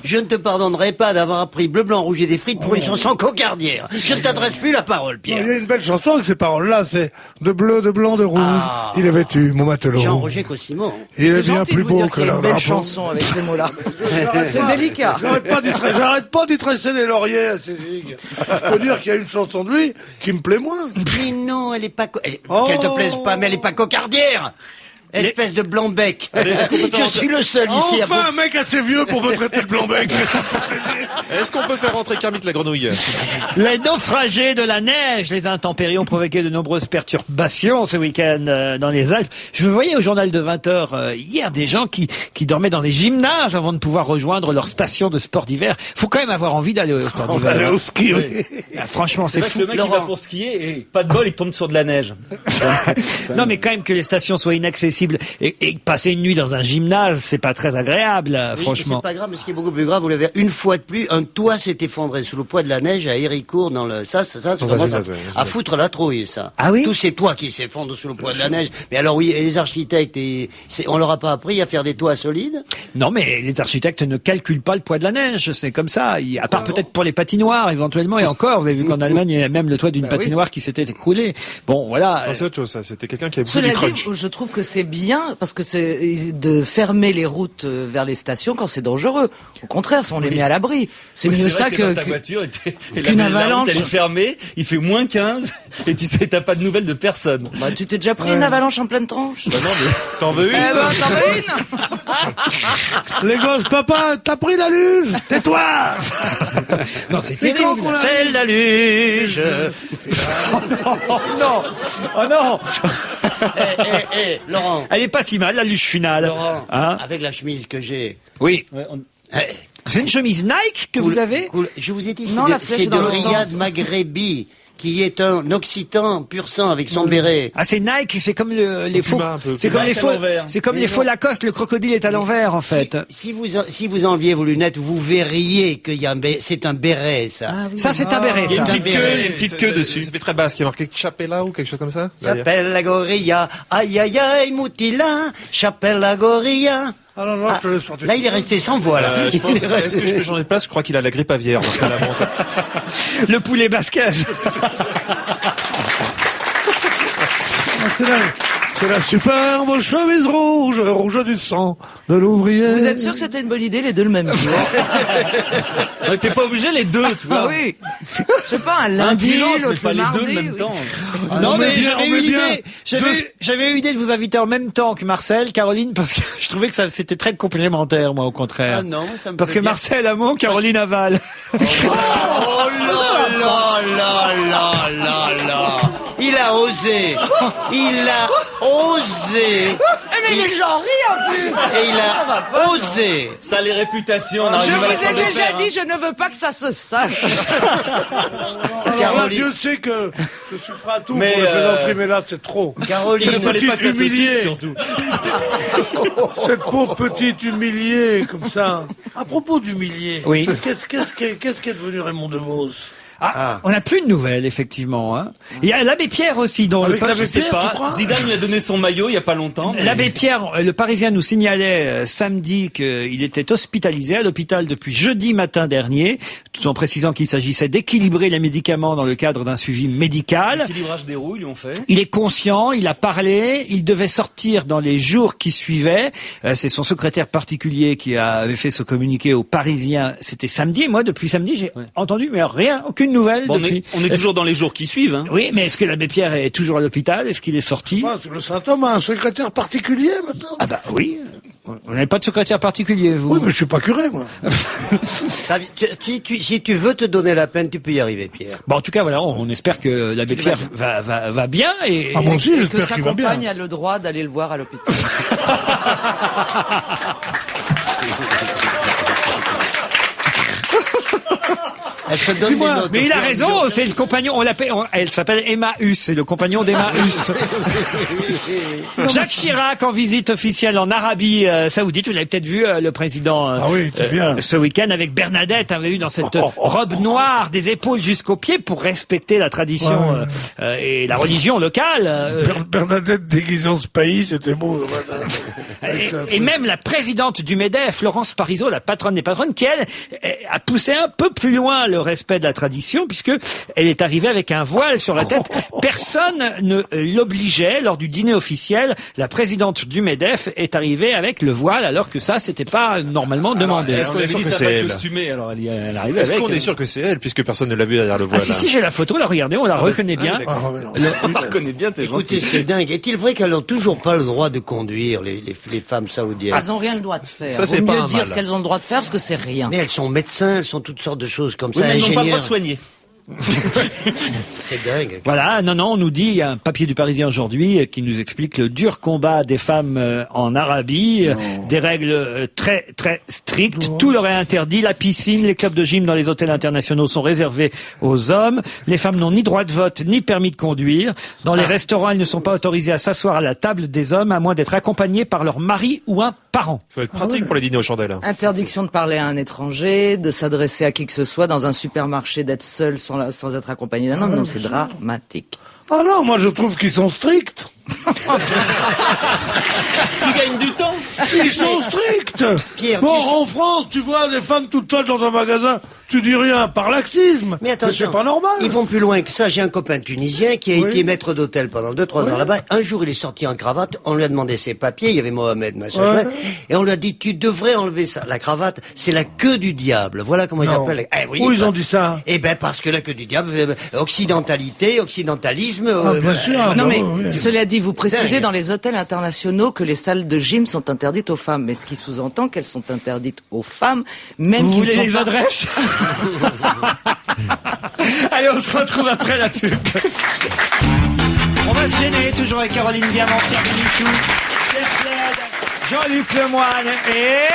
Je ne te pardonnerai pas d'avoir appris bleu, blanc, rouge et des frites pour une chanson cocardière. Je ne t'adresse plus la parole, Il y Pierre. a une belle chanson avec ces paroles-là, c'est de bleu, de blanc, de rouge. Ah. Il est vêtu, mon matelot. Jean-Roger Cosimo. Il est C'est bien gentil plus de vous beau dire que qu'il y a leur une belle drapeau. chanson avec ces mots-là. C'est délicat. J'arrête pas d'y tresser les lauriers à ces zigues. Je peux dire qu'il y a une chanson de lui qui me plaît moins. Mais non, elle est pas... Oh. Qu'elle te plaise pas, mais elle est pas cocardière. Espèce de blanc-bec. Je suis le seul ici à... Enfin, un mec assez vieux pour me traiter de blanc-bec. Est-ce qu'on peut faire rentrer Kermit la grenouille? Les naufragés de la neige, les intempéries ont provoqué de nombreuses perturbations ce week-end dans les Alpes. Je voyais au journal de 20h hier des gens qui dormaient dans des gymnases avant de pouvoir rejoindre leur station de sport d'hiver. Faut quand même avoir envie d'aller au sport On d'hiver. va aller au ski, oui. Ah, franchement, c'est C'est vrai fou. que le mec il va pour skier et pas de bol, il tombe sur de la neige. Non, mais quand même que les stations soient inaccessibles et passer une nuit dans un gymnase, c'est pas très agréable, Oui, franchement. c'est pas grave, mais ce qui est beaucoup plus grave, vous l'avez une fois de plus, un toit s'est effondré sous le poids de la neige à Héricourt dans le, ça Dans un commence gymnase, ouais, à foutre la trouille, ça. Ah oui? Tous ces toits qui s'effondrent sous le poids de la neige. Mais alors oui, et les architectes, on leur a pas appris à faire des toits solides? Non, mais les architectes ne calculent pas le poids de la neige, c'est comme ça. À part peut-être pour les patinoires, éventuellement, et encore, vous avez vu qu'en Allemagne, il y a même le toit d'une patinoire qui s'était écroulé. Bon, voilà. Non, c'est autre chose, ça. C'était quelqu'un qui avait beaucoup Cela du dit, crunch. je trouve que c'est bien parce que c'est de fermer les routes vers les stations quand c'est dangereux. Au contraire, on les met à l'abri. C'est Oui, mieux vrai ça que dans ta que voiture et qu'une la avalanche. route, elle est fermée, il fait moins 15 et tu sais, t'as pas de nouvelles de personne. Bah, tu t'es déjà pris une avalanche en pleine tranche. Bah non, mais t'en veux une? Eh ben, t'en veux une? Les gosses, papa, t'as pris la luge. Tais-toi. Non, c'est C'est terrible. quand qu'on a- C'est la luge. Oh non! Oh non! Laurent. Elle est pas si mal, la luge finale. Laurent, Hein? avec la chemise que j'ai. Oui. Ouais, Eh, C'est une chemise Nike que vous avez? cool. Je vous ai dit, Non, la flèche c'est est dans de l'autre Riyad sens. Maghrebi, qui est un occitan pur sang avec son béret. Ah, c'est Nike, c'est comme les faux. Puma, un peu. C'est comme les Nike à faux. l'envers. C'est comme les faux Lacoste, le crocodile est à l'envers, en fait. Si vous enleviez vos lunettes, vous verriez qu'il y a c'est un béret, ça. Ça, c'est un béret, Il y a ça. une petite queue, il y a une petite queue dessus. Ça fait très basse, qui est marqué Chapella ou quelque chose comme ça? derrière. Chapelle la gorilla, aïe aïe aïe moutila, chapelle la gorilla. Ah non, non, je te laisse sortir. Là, il est resté sans voix, là. Je pense, est-ce que je peux changer de place? Je crois qu'il a la grippe aviaire. Dans la monte. Le poulet basquez. C'est la superbe chemise rouge, rouge du sang de l'ouvrier. Vous êtes sûr que c'était une bonne idée, les deux le même jour? T'es pas obligé les deux, tu vois. Ah oui. Je sais pas, un lundi, l'autre pas le les mardi. deux en même oui. temps. Non, mais bien, j'avais on met eu bien. l'idée, j'avais eu l'idée de vous inviter en même temps que Marcel, Caroline, parce que je trouvais que ça, c'était très complémentaire, moi, au contraire. Ah non, ça me Parce que plaît bien. Marcel Amont, Caroline Aval. Oh là là là là là là. Il a osé. Il a osé. Mais les gens rient en plus. Et il a osé. Ça, les réputations, on Je arrive à vous s'en ai déjà défaire, dit, je ne veux pas que ça se sache. Alors là, Dieu sait que je suis prêt à tout Mais, pour le plaisanterie, mais là, c'est trop. Il ne fallait pas que ça se humiliée. suce, surtout. Cette pauvre petite humiliée, comme ça. À propos d'humilier, Oui. qu'est-ce qui est devenu Raymond DeVos? Ah, on n'a plus de nouvelles, effectivement, hein. Il y a l'abbé Pierre aussi, dont Avec l'abbé Je sais Pierre, tu pas. crois Zidane lui a donné son maillot il y a pas longtemps. mais- L'abbé Pierre, le Parisien nous signalait samedi qu'il était hospitalisé à l'hôpital depuis jeudi matin dernier, tout en précisant qu'il s'agissait d'équilibrer les médicaments dans le cadre d'un suivi médical. L'équilibrage des roues, ils lui ont fait. Il est conscient, il a parlé, il devait sortir dans les jours qui suivaient. C'est son secrétaire particulier qui avait fait ce communiqué aux Parisiens. C'était samedi. Et moi, depuis samedi, j'ai entendu, mais rien, aucune nouvelle Bon, depuis. on est toujours dans les jours qui suivent. Hein. Oui, mais est-ce que l'abbé Pierre est toujours à l'hôpital? Est-ce qu'il est sorti? Ah, le Saint-Homme a un secrétaire particulier, maintenant. Ah bah oui. Vous n'avez pas de secrétaire particulier, vous? Oui, mais je suis pas curé, moi. Si tu veux te donner la peine, tu peux y arriver, Pierre. Bon, en tout cas, voilà, on espère que l'abbé Pierre va bien et Ah, moi aussi, Et que j'espère sa qu'il va bien. compagne a le droit d'aller le voir à l'hôpital. Elle se donne des notes. mais il a raison, c'est le compagnon, elle s'appelle Emmaüs, c'est le compagnon d'Emmaüs. Jacques Chirac en visite officielle en Arabie Saoudite, vous l'avez peut-être vu, le président Ah oui, c'est bien. ce week-end avec Bernadette, avait eu dans cette robe noire des épaules jusqu'aux pieds pour respecter la tradition et la religion locale. Bernadette déguisée en Spahi, c'était beau. Et même la présidente du MEDEF, Florence Parisot, la patronne des patronnes, qui elle a poussé un peu plus loin le respect de la tradition, puisque elle est arrivée avec un voile sur la tête. Personne ne l'obligeait. Lors du dîner officiel, la présidente du MEDEF est arrivée avec le voile, alors que ça, c'était pas normalement demandé. est-ce qu'on est sûr que ça c'est va elle? costumée, alors elle arrive Est-ce avec. qu'on est sûr que c'est elle, puisque personne ne l'a vu derrière le Ah voile? si, j'ai la photo, là, regardez, on la reconnaît bien. d'accord. On la reconnaît bien, t'es Écoutez, gentil. c'est dingue. Est-il vrai qu'elles n'ont toujours pas le droit de conduire, les femmes saoudiennes? Elles n'ont rien le droit de faire. Ça, c'est Vaut pas mieux un dire mal. ce qu'elles ont le droit de faire parce que c'est rien. Mais elles sont médecins, elles sont toutes sortes de choses comme Oui, ça, mais elles n'ont pas le droit ingénieurs. de soigner. C'est dingue. Voilà, non, on nous dit, il y a un papier du Parisien aujourd'hui qui nous explique le dur combat des femmes en Arabie, des règles très très strictes, tout leur est interdit, la piscine, les clubs de gym dans les hôtels internationaux sont réservés aux hommes, les femmes n'ont ni droit de vote ni permis de conduire, dans les restaurants elles ne sont pas autorisées à s'asseoir à la table des hommes à moins d'être accompagnées par leur mari ou un parent. Ça va être pratique pour les dîners aux chandelles. Interdiction de parler à un étranger, de s'adresser à qui que ce soit dans un supermarché, d'être seul sans être accompagné d'un homme. Non, c'est dramatique. Ah non, moi je trouve qu'ils sont stricts. Tu gagnes du temps. Ils sont stricts. Pierre, Bon, tu sais- en France, tu vois des femmes toutes seules dans un magasin, tu dis rien par laxisme. Mais attention, c'est pas normal. ils vont plus loin que ça. J'ai un copain tunisien qui a Oui. été maître d'hôtel pendant 2-3 ans là-bas. Un jour, il est sorti en cravate. On lui a demandé ses papiers. Il y avait Mohamed, machin, Ouais. chouette. Et on lui a dit, tu devrais enlever ça. La cravate, c'est la queue du diable. Voilà comment ils Non. appellent. Eh oui, Où ils bah- ont dit ça? Eh ben, parce que la queue du diable, occidentalité, occidentalisme. Bien sûr. ah, Non bah mais, oui, oui. cela dit, vous précisez Dingue. dans les hôtels internationaux que les salles de gym sont interdites aux femmes. Mais ce qui sous-entend qu'elles sont interdites aux femmes, même Vous qu'ils voulez sont les pas... adresses? Allez, on se retrouve après la pub. On va se gêner, toujours avec Caroline Diamant, Pierre Bénichou, Pierre Sled, Jean-Luc Lemoyne et...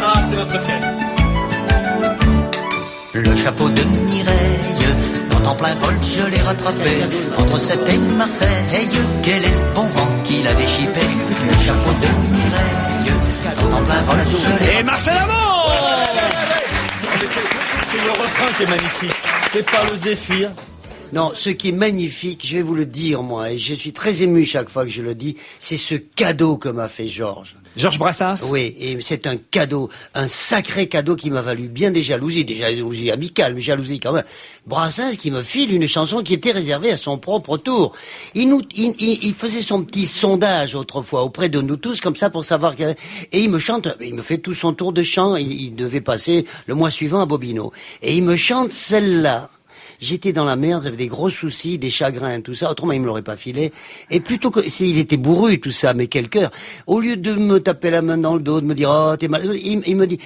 Ah, c'est ma préférée. Le chapeau de Mireille, quand en plein vol je l'ai rattrapé. Entre Sète et Marseille, quel est le bon vent qui l'avait chippé. Le chapeau de Mireille, quand en plein vol je l'ai Et Marcel Amont. C'est le refrain qui est magnifique. C'est pas le zéphyr, Non, ce qui est magnifique, je vais vous le dire, moi, et je suis très ému chaque fois que je le dis, c'est ce cadeau que m'a fait Georges. Georges Brassens? Oui, et c'est un cadeau, un sacré cadeau qui m'a valu bien des jalousies amicales, mais jalousies quand même. Brassens qui me file une chanson qui était réservée à son propre tour. Il faisait son petit sondage autrefois auprès de nous tous, comme ça, pour savoir et il me chante, il me fait tout son tour de chant, il devait passer le mois suivant à Bobino. Et il me chante celle-là. J'étais dans la merde, j'avais des gros soucis, des chagrins, tout ça. Autrement, il me l'aurait pas filé. Et plutôt que, il était bourru, tout ça, mais quel cœur. Au lieu de me taper la main dans le dos, de me dire, oh, t'es mal, il me dit,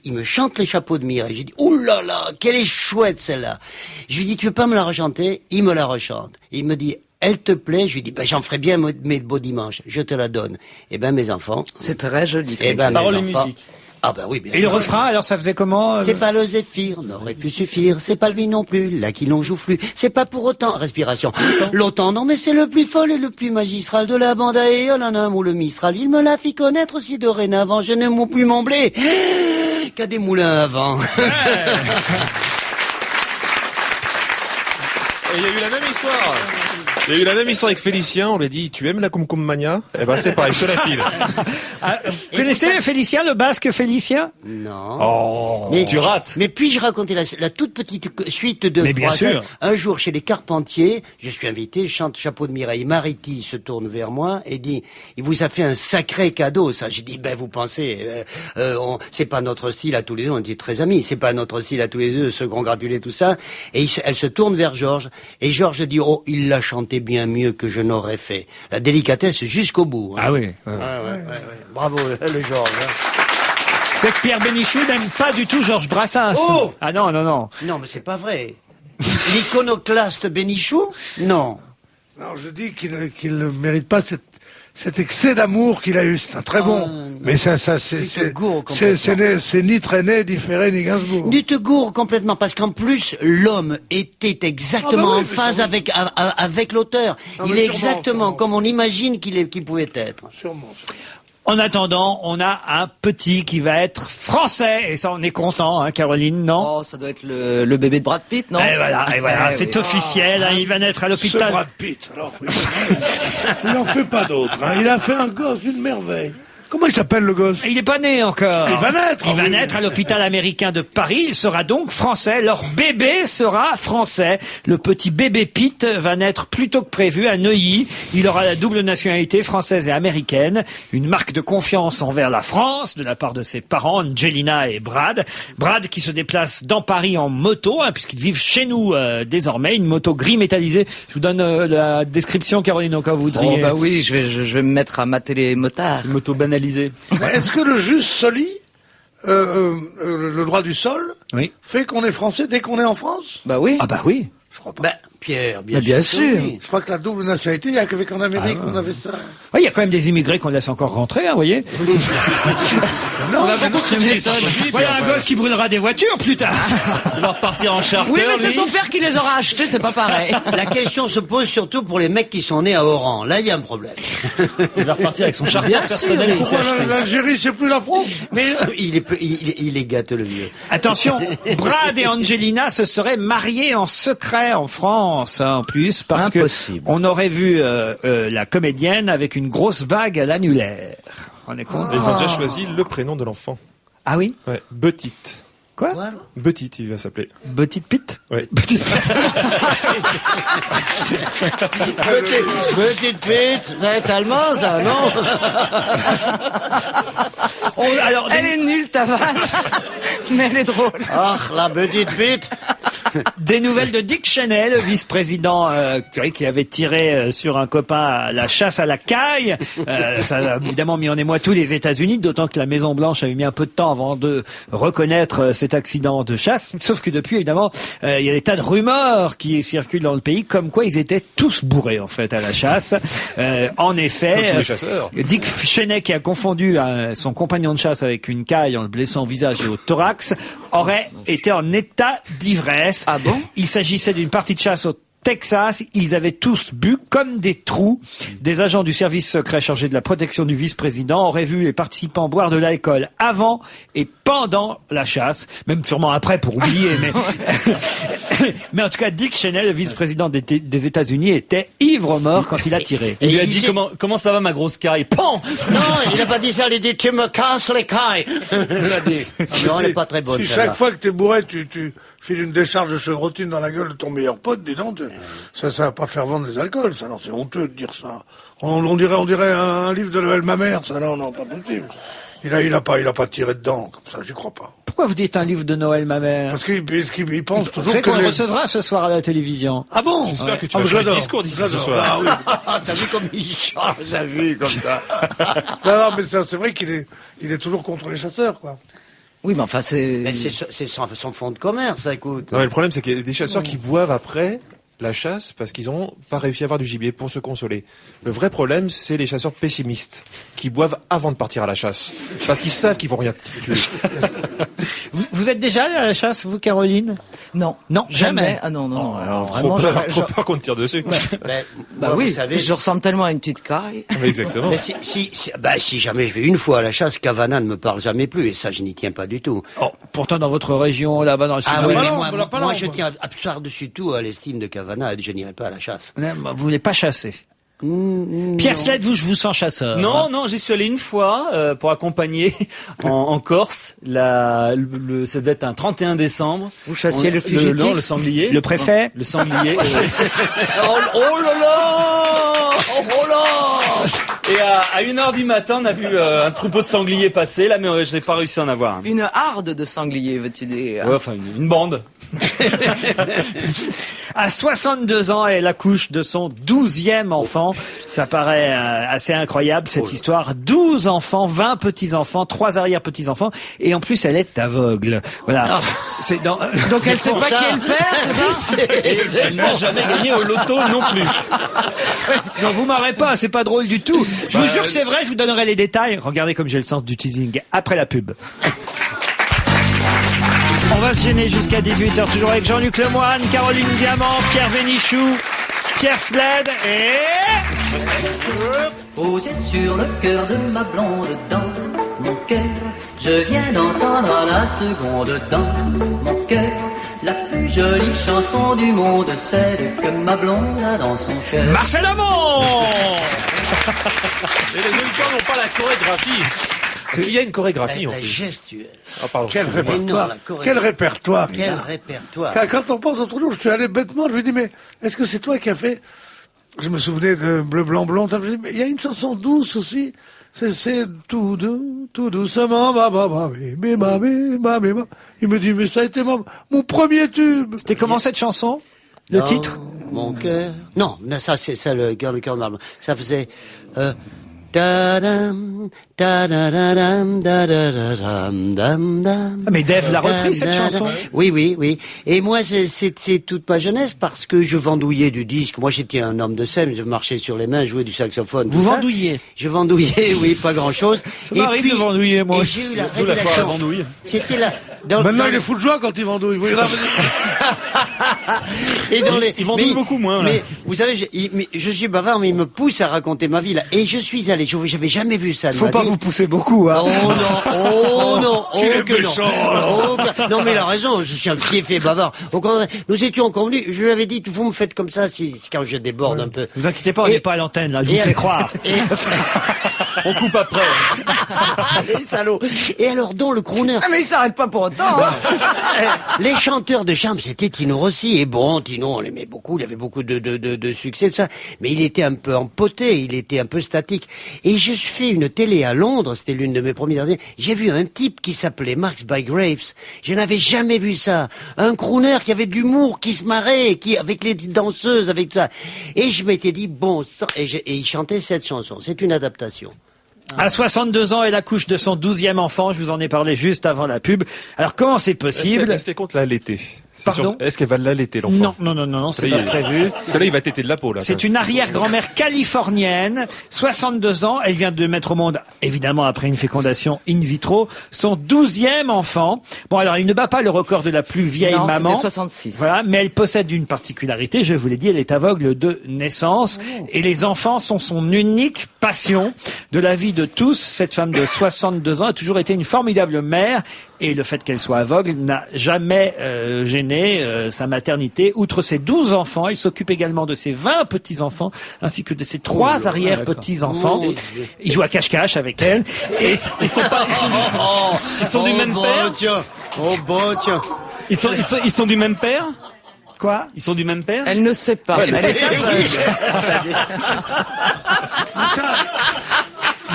il me chante les chapeaux de Mireille. J'ai dit, oulala, quelle est chouette, celle-là. Je lui dis, tu veux pas me la rechanter? Il me la rechante. Il me dit, elle te plaît? Je lui dis, j'en ferai bien mes beaux dimanches. Je te la donne. Eh ben, mes enfants. C'est très joli. Eh ben, Parole et mes enfants. musique. Ah bah oui, bien Et le sûr. refrain, alors ça faisait comment? C'est pas le zéphyr, n'aurait pu suffire. C'est pas lui non plus, là qui l'on joue flux. C'est pas pour autant, respiration. L'OTAN, non mais c'est le plus fol et le plus magistral de la bande à Éolana ou le Mistral. Il me l'a fait connaître aussi dorénavant. Je ne m'en plus mon blé qu'à des moulins à vent. Et il y a eu la même histoire. Il y a eu la même histoire avec Félicien. On lui a dit, tu aimes la Cum Cum Mania? Eh ben, c'est pareil, je te la file. Vous connaissez Félicien, le basque Félicien? Non. Oh, Mais tu rates. Mais puis-je raconter la toute petite suite de Mais bien Brassens. sûr. Un jour, chez les Carpentiers, je suis invité, je chante Chapeau de Mireille. Mariti se tourne vers moi et dit, il vous a fait un sacré cadeau, ça. J'ai dit, vous pensez, c'est pas notre style à tous les deux, on était très amis, c'est pas notre style à tous les deux, se congratuler, tout ça. Et elle se tourne vers Georges. Et Georges dit, oh, il l'a chanté bien mieux que je n'aurais fait. La délicatesse jusqu'au bout. Hein. Ah oui. Ouais. Bravo, le Georges. Hein. C'est que Pierre Bénichou n'aime pas du tout Georges Brassens. Oh Ah non. Non, mais c'est pas vrai. L'iconoclaste Bénichou? Non. Non, je dis qu'il ne mérite pas cet excès d'amour qu'il a eu. C'est un très bon. Mais c'est ni Trenet, ni Ferré, ni Gainsbourg. Du te gourre complètement, parce qu'en plus, l'homme était exactement en phase avec l'auteur. Il est exactement comme on imagine qu'il pouvait être. Sûrement. En attendant, on a un petit qui va être français. Et ça, on est content, hein, Caroline, non? Oh, ça doit être le bébé de Brad Pitt, non? Et voilà, c'est officiel. Hein, il va naître à Ce l'hôpital. Brad Pitt, alors. Il n'en fait pas d'autre. Hein. Il a fait un gosse, une merveille. Comment il s'appelle le gosse? Il n'est pas né encore. Il va naître. Il va naître à l'hôpital américain de Paris. Il sera donc français. Leur bébé sera français. Le petit bébé Pete va naître plus tôt que prévu à Neuilly. Il aura la double nationalité française et américaine. Une marque de confiance envers la France de la part de ses parents, Angelina et Brad. Brad qui se déplace dans Paris en moto, hein, puisqu'ils vivent chez nous désormais. Une moto gris métallisée. Je vous donne la description, Caroline, au cas où vous voudriez. Oh bah oui, je vais me mettre à mater les motards. Moto banalisée. Est-ce que le jus soli, le droit du sol, Oui. fait qu'on est français dès qu'on est en France? Bah oui. Ah bah oui. Je crois pas. Pierre, bien sûr. oui. Je crois que la double nationalité, il y a qu'avec en Amérique on avait ça. Oui, il y a quand même des immigrés qu'on laisse encore rentrer, hein, vous voyez. Non, Voilà un gosse qui brûlera des voitures plus tard. Il va repartir en charter. Oui, mais c'est lui. son père qui les aura achetés, c'est pas pareil. La question se pose surtout pour les mecs qui sont nés à Oran. Là, il y a un problème. Il va repartir avec son charter Bien sûr, personnel qu'il s'est pourquoi acheté. l'Algérie, c'est plus la France? Mais il est gâteux, le vieux. Attention, Brad et Angelina se seraient mariés en secret en France, hein, en plus, parce Impossible. que on aurait vu la comédienne avec une grosse bague à l'annulaire. On est compte? Ils ont déjà choisi le prénom de l'enfant. Ah oui? Ouais, Betite. Quoi? Betite, il va s'appeler. Petite Pite? Ouais. Petite Pite. Petite pute, ça va être allemand, ça, non? Alors, Elle est nulle, ta vanne. Mais elle est drôle. Ah, la petite pute. des nouvelles de Dick Cheney, le vice-président qui avait tiré sur un copain à la chasse à la caille. Ça a évidemment mis en émoi tous les États-Unis, d'autant que la Maison-Blanche a eu mis un peu de temps avant de reconnaître cet accident de chasse. Sauf que depuis, évidemment, il y a des tas de rumeurs qui circulent dans le pays, comme quoi ils étaient tous bourrés, en fait, à la chasse. En effet, Comme tous les chasseurs. Dick Cheney, qui a confondu son compagnon de chasse avec une caille en le blessant au visage et au thorax, aurait été en état d'ivresse. Ah bon? Il s'agissait d'une partie de chasse au Texas, ils avaient tous bu comme des trous. Des agents du service secret chargés de la protection du vice-président auraient vu les participants boire de l'alcool avant et pendant la chasse, même sûrement après pour oublier, mais en tout cas, Dick Cheney, le vice-président des États-Unis, était ivre-mort quand il a tiré. Il lui a dit comment ça va ma grosse caille. Pan. Non, il n'a pas dit ça, il a dit tu me casses les cailles. Il a dit. Non, elle n'est pas très bonne. Si chaque fois que t'es bourré, tu files une décharge de chevrotine dans la gueule de ton meilleur pote, dis donc, ça va pas faire vendre les alcools, ça. Non, c'est honteux de dire ça. On dirait un livre de Noël ma mère, ça. Non, pas possible. Il a pas tiré dedans, comme ça, j'y crois pas. Pourquoi vous dites un livre de Noël, ma mère? Parce qu'il pense toujours c'est que qu'on le recevra ce soir à la télévision. Ah bon? J'espère que tu vas faire un discours d'ici ce soir. Ah oui. T'as vu comme il change la vue comme ça. Non, mais c'est vrai qu'il est toujours contre les chasseurs, quoi. Oui, mais enfin, Mais c'est son fond de commerce, ça, écoute. Non, mais le problème, c'est qu'il y a des chasseurs qui boivent après la chasse parce qu'ils n'ont pas réussi à avoir du gibier pour se consoler. Le vrai problème, c'est les chasseurs pessimistes qui boivent avant de partir à la chasse parce qu'ils savent qu'ils vont rien tuer. Vous êtes déjà allé à la chasse, vous, Caroline? Non. Non, jamais. Ah non. Alors Trop vraiment, peur qu'on te tire dessus. bah oui, je ressemble tellement à une petite caille. Oui, exactement. Mais si jamais je vais une fois à la chasse, Cavana ne me parle jamais plus, et ça, je n'y tiens pas du tout. Oh, pourtant, dans votre région, là-bas, dans le sud, Ah oui, pas moi, non, je tiens par-dessus tout à l'estime de Cavana, je n'irai pas à la chasse. vous voulez pas chasser. Pierre Sled, je vous sens chasseur. Non, j'y suis allé une fois pour accompagner en Corse. Ça devait être un 31 décembre. Vous chassiez le fugitif? Non, le sanglier. Le préfet? Le sanglier. Oh là là! Et à 1h du matin, on a vu un troupeau de sangliers passer, là, mais je n'ai pas réussi à en avoir un. Une harde de sangliers, veux-tu dire? Ouais, enfin, une bande. À 62 ans, elle accouche de son 12e enfant. Ça paraît assez incroyable, cette histoire. 12 enfants, 20 petits-enfants, 3 arrière-petits-enfants. Et en plus, elle est aveugle. Voilà. Donc elle sait pas qui est le père, c'est ça? Et elle n'a jamais gagné au loto non plus. Non, vous marrez pas, c'est pas drôle du tout. Je vous jure que c'est vrai, je vous donnerai les détails. Regardez comme j'ai le sens du teasing. Après la pub. On va se gêner jusqu'à 18h, toujours avec Jean-Luc Lemoyne, Caroline Diamant, Pierre Bénichou, Pierre Sled et... Posé sur le cœur de ma blonde dans mon cœur, je viens d'entendre à la seconde dans mon cœur la plus jolie chanson du monde, celle que ma blonde a dans son cœur. Marcel Amont. Et les auditeurs n'ont pas la chorégraphie. Il y a une chorégraphie en La plus. gestuelle. Ah, pardon. Quel répertoire. la chorégraphie. Quel répertoire. Quel répertoire. Quand on pense entre nous, je suis allé bêtement, je lui dis, mais est-ce que c'est toi qui as fait... Je me souvenais de Bleu, Blanc, Blond. Je lui dis, mais il y a une chanson douce aussi. C'est tout doucement, Il me dit, mais ça a été mon premier tube. C'était comment cette chanson? Le titre? Mon cœur. Non, ça c'est ça le cœur de marbre. Ça faisait da-dam, da-da-da-dam, da-da-da-dam, dam-dam. Ah, mais Dave l'a repris, cette chanson. Oui. Et moi, c'est toute ma jeunesse parce que je vendouillais du disque. Moi, j'étais un homme de scène. Je marchais sur les mains, jouais du saxophone. Vous vendouillez? Je vendouillais, oui, pas grand chose. Ça m'arrive de vendouiller, moi et aussi. j'ai eu la révélation. C'était là. Maintenant, il est fou de joie quand il vendouille. Et dans les, Ils vendouillent beaucoup moins, là. Mais, vous savez, je suis bavard, mais il me pousse à raconter ma vie, là. Et je suis allé, j'avais jamais vu ça de Faut ma pas vie. vous pousser beaucoup, hein. Oh non, qu'il est méchant, non, mais il a raison, je suis un petit effet bavard. Au contraire, nous étions convenus, je lui avais dit, vous me faites comme ça quand je déborde un peu. Vous inquiétez pas, on n'est pas à l'antenne, là. Je vous fais croire. On coupe après. Les salauds. Et alors, dans le crooner. Ah, mais il s'arrête pas pour autant, hein. Les chanteurs de chambre, c'était Tino Rossi. Et bon, Tino, on l'aimait beaucoup, il avait beaucoup de succès, tout ça. Mais il était un peu empoté, il était un peu statique. Et je fais une télé à Londres, c'était l'une de mes premières années. J'ai vu un type qui s'appelait Max Bygraves. Je n'avais jamais vu ça. Un crooner qui avait de l'humour, qui se marrait, avec les danseuses, avec tout ça. Et je m'étais dit, bon, et il chantait cette chanson. C'est une adaptation. À 62 ans, elle accouche de son 12e enfant. Je vous en ai parlé juste avant la pub. Alors, comment c'est possible? Est-ce qu'elle compte l'allaiter? Pardon ? Est-ce qu'elle va l'allaiter, l'enfant? Non, c'est pas prévu. Parce que là, il va téter de la peau, là. C'est une arrière-grand-mère californienne, 62 ans. Elle vient de mettre au monde, évidemment après une fécondation in vitro, son 12e enfant. Bon, alors, il ne bat pas le record de la plus vieille maman. C'était 66. Voilà, mais elle possède une particularité, je vous l'ai dit, elle est aveugle de naissance. Et les enfants sont son unique passion de la vie de tous. Cette femme de 62 ans a toujours été une formidable mère. Et le fait qu'elle soit aveugle n'a jamais gêné sa maternité. Outre ses 12 enfants, il s'occupe également de ses 20 petits-enfants, ainsi que de ses 3 arrière-petits-enfants. Il joue à cache-cache avec elle. Et ils sont du même père? Ils sont du même père? Quoi? Ils sont du même père? Elle ne sait pas. Elle est aveugle.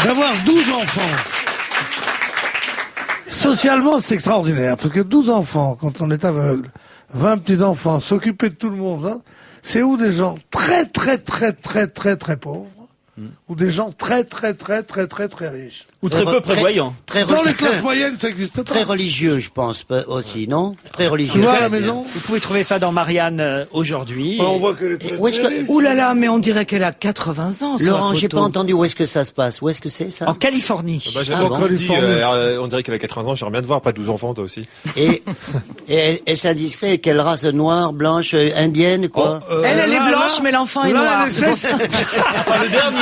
D'avoir 12 enfants. Socialement, c'est extraordinaire, parce que 12 enfants, quand on est aveugle, 20 petits-enfants, s'occuper de tout le monde, hein, c'est ou des gens très pauvres, ou des gens très riches. Ou très peu prévoyants. Dans les classes moyennes, ça existe pas. Très religieux, je pense, aussi, non? Très Tu religieux. vois à la maison? Vous pouvez trouver ça dans Marianne aujourd'hui. On voit qu'elle est très... Où est-ce que... Ouh là là, mais on dirait qu'elle a 80 ans. sur la Laurent, j'ai photo. pas entendu où est-ce que ça se passe. Où est-ce que c'est, ça? En Californie. Bah, j'avais Ah, encore bon. dit, on dirait qu'elle a 80 ans, j'aimerais bien te voir, pas 12 enfants, toi aussi. Et est-ce indiscret? Quelle race? Noire, blanche, indienne, quoi? Elle est là, blanche, là, mais l'enfant est là, noir. elle C'est pour essaie- ça. Enfin, le dernier.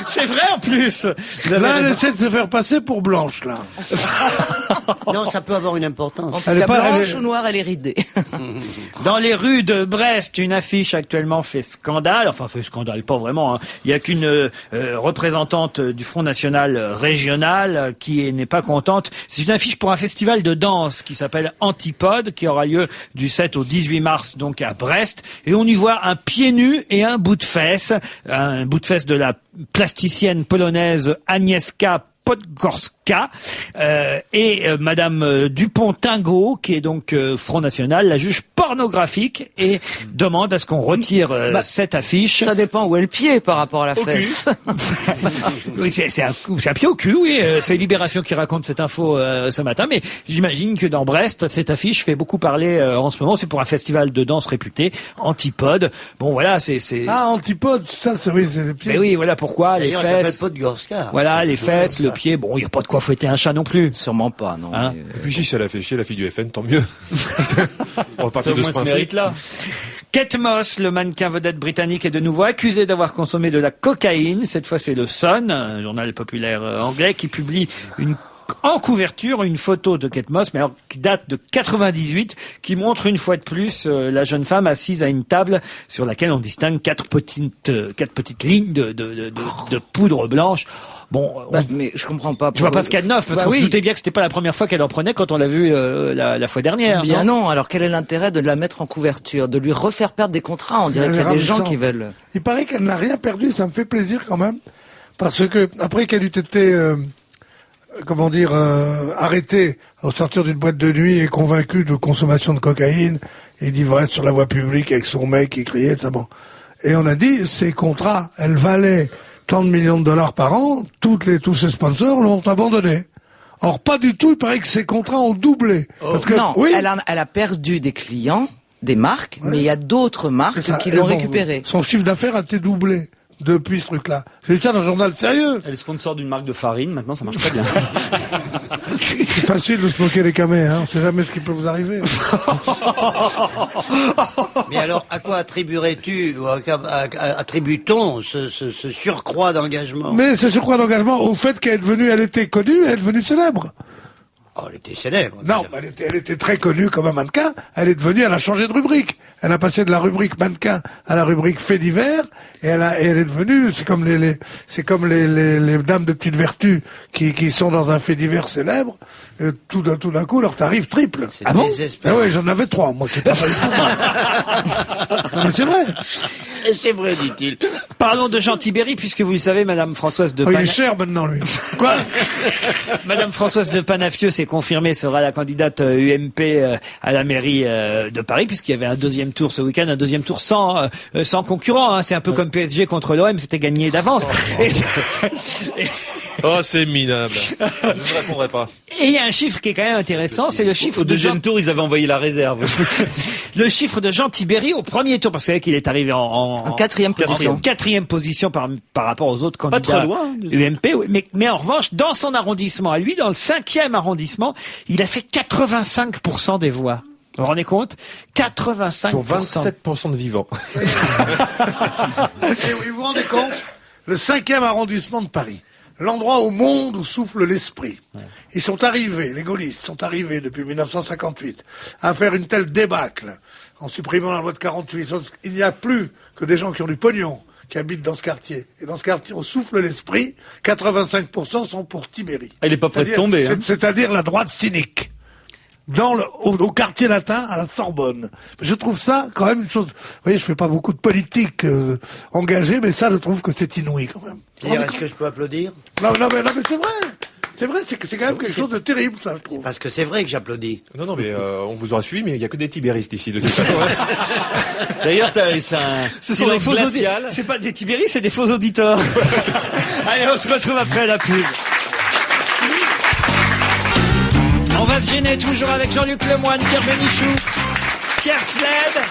C'est vrai en plus. Vous avez Là, elle raison. essaie de se faire passer pour blanche, là. Non, ça peut avoir une importance. En tout Elle est cas, pas- blanche elle est- ou noire, elle est ridée. Dans les rues de Brest, une affiche actuellement fait scandale. Enfin, fait scandale, pas vraiment. Hein. Il n'y a qu'une représentante du Front National régional qui n'est pas contente. C'est une affiche pour un festival de danse qui s'appelle Antipode, qui aura lieu du 7 au 18 mars, donc à Brest. Et on y voit un pied nu et un bout de fesse de la plasticienne polonaise Agnieszka Podgorska et Madame Dupont-Tingo, qui est donc Front National, la juge pornographique et demande à ce qu'on retire cette affiche. Ça dépend où est le pied par rapport à la fesse. Oui, c'est un pied au cul, oui. C'est Libération qui raconte cette info ce matin, mais j'imagine que dans Brest, cette affiche fait beaucoup parler en ce moment. C'est pour un festival de danse réputé, Antipode. Bon, voilà, c'est... Ah, antipode, ça, c'est oui, c'est les pieds. Mais oui, voilà pourquoi les D'ailleurs, elle s'appelle fesses... Podgorska. Voilà, les fesses, le pied. Bon, il n'y a pas de quoi fouetter un chat non plus. Sûrement pas, non. Hein mais, Et puis si ça l'a fait chier, la fille du FN, tant mieux. On va Ça, partir au de moins, ce ce principe. mérite-là. Kate Moss, le mannequin vedette britannique, est de nouveau accusé d'avoir consommé de la cocaïne. Cette fois, c'est le Sun, un journal populaire anglais, qui publie en couverture une photo de Kate Moss, mais alors qui date de 98, qui montre une fois de plus la jeune femme assise à une table sur laquelle on distingue quatre petites lignes de poudre blanche. Bon, mais je comprends pas. je vois pas ce qu'il y a de neuf, parce qu'on se doutait bien que c'était pas la première fois qu'elle en prenait quand on l'a vu la fois dernière. Bien non. Alors quel est l'intérêt de la mettre en couverture, de lui refaire perdre des contrats? On dirait qu'il y a des gens qui veulent. Il paraît qu'elle n'a rien perdu, ça me fait plaisir quand même, parce que après qu'elle eût été, arrêtée au sortir d'une boîte de nuit et convaincue de consommation de cocaïne et d'ivresse sur la voie publique avec son mec qui criait, ça bon. Et on a dit, ces contrats, elles valaient tant de millions de dollars par an, tous ces sponsors l'ont abandonné. Or, pas du tout, il paraît que ces contrats ont doublé. Parce que, Non, oui, elle a perdu des clients, des marques, mais il y a d'autres marques c'est ça. qui Et l'ont bon, récupéré. Son chiffre d'affaires a été doublé depuis ce truc-là. J'ai lu ça dans un journal sérieux. Elle est sponsor d'une marque de farine, maintenant ça marche très bien. C'est facile de se moquer les camés, hein. On sait jamais ce qui peut vous arriver. Mais alors, à quoi attribuerais-tu, ou attribue-t-on ce surcroît d'engagement? Mais ce surcroît d'engagement au fait qu'elle était connue, elle est devenue célèbre. Oh, elle était célèbre. Non, elle était très connue comme un mannequin. Elle a changé de rubrique. Elle a passé de la rubrique mannequin à la rubrique fait divers. Et elle est devenue, c'est comme les dames de petite vertu qui sont dans un fait divers célèbre. Tout d'un coup, leur tarif triple. Ah bon? Ah oui, j'en avais 3, moi, qui travaillent pour moi. Non, mais c'est vrai. C'est vrai, dit-il. Parlons de Jean Tibéry, puisque vous le savez, Madame Françoise de Oh, il est Panafieux. cher maintenant, lui. Quoi? Madame Françoise de Panafieux, c'est confirmé, sera la candidate UMP à la mairie de Paris, puisqu'il y avait un deuxième tour ce week-end, un deuxième tour sans concurrent. Hein. C'est un peu comme PSG contre l'OM, c'était gagné d'avance. Oh, c'est minable. Je ne répondrai pas. Et il y a un chiffre qui est quand même intéressant, c'est le chiffre Au de Jean... deuxième tour, ils avaient envoyé la réserve. le chiffre de Jean Tibéri au premier tour, parce que vous savez qu'il est arrivé en quatrième position. En quatrième position par rapport aux autres candidats. Pas trop loin. UMP, oui. Mais en revanche, dans son arrondissement, à lui, dans le 5e arrondissement, il a fait 85% des voix. Vous vous rendez compte? 85%. Pour 27% de vivants. Et vous vous rendez compte? Le 5e arrondissement de Paris. L'endroit au monde où souffle l'esprit. Ils sont arrivés, les gaullistes sont arrivés depuis 1958 à faire une telle débâcle en supprimant la loi de 48. Il n'y a plus que des gens qui ont du pognon qui habitent dans ce quartier. Et dans ce quartier, on souffle l'esprit, 85% sont pour Tibéri. Ah, il est pas prêt de tomber. Hein. C'est-à-dire la droite cynique. Au quartier latin, à la Sorbonne. Je trouve ça quand même une chose... Vous voyez, je fais pas beaucoup de politique engagée, mais ça, je trouve que c'est inouï quand même. Est-ce que je peux applaudir? Non, mais c'est vrai. C'est vrai, c'est quand même quelque chose de terrible, ça, je trouve. Parce que c'est vrai que j'applaudis. Non, mais on vous aura suivi, mais il n'y a que des tibéristes ici, de toute façon. D'ailleurs, c'est un Ce sont des faux glacial. C'est pas des Tibéris, c'est des faux auditeurs. Allez, on se retrouve après la pub. On va se gêner toujours avec Jean-Luc Lemoyne, Pierre Bénichou, Pierre Sled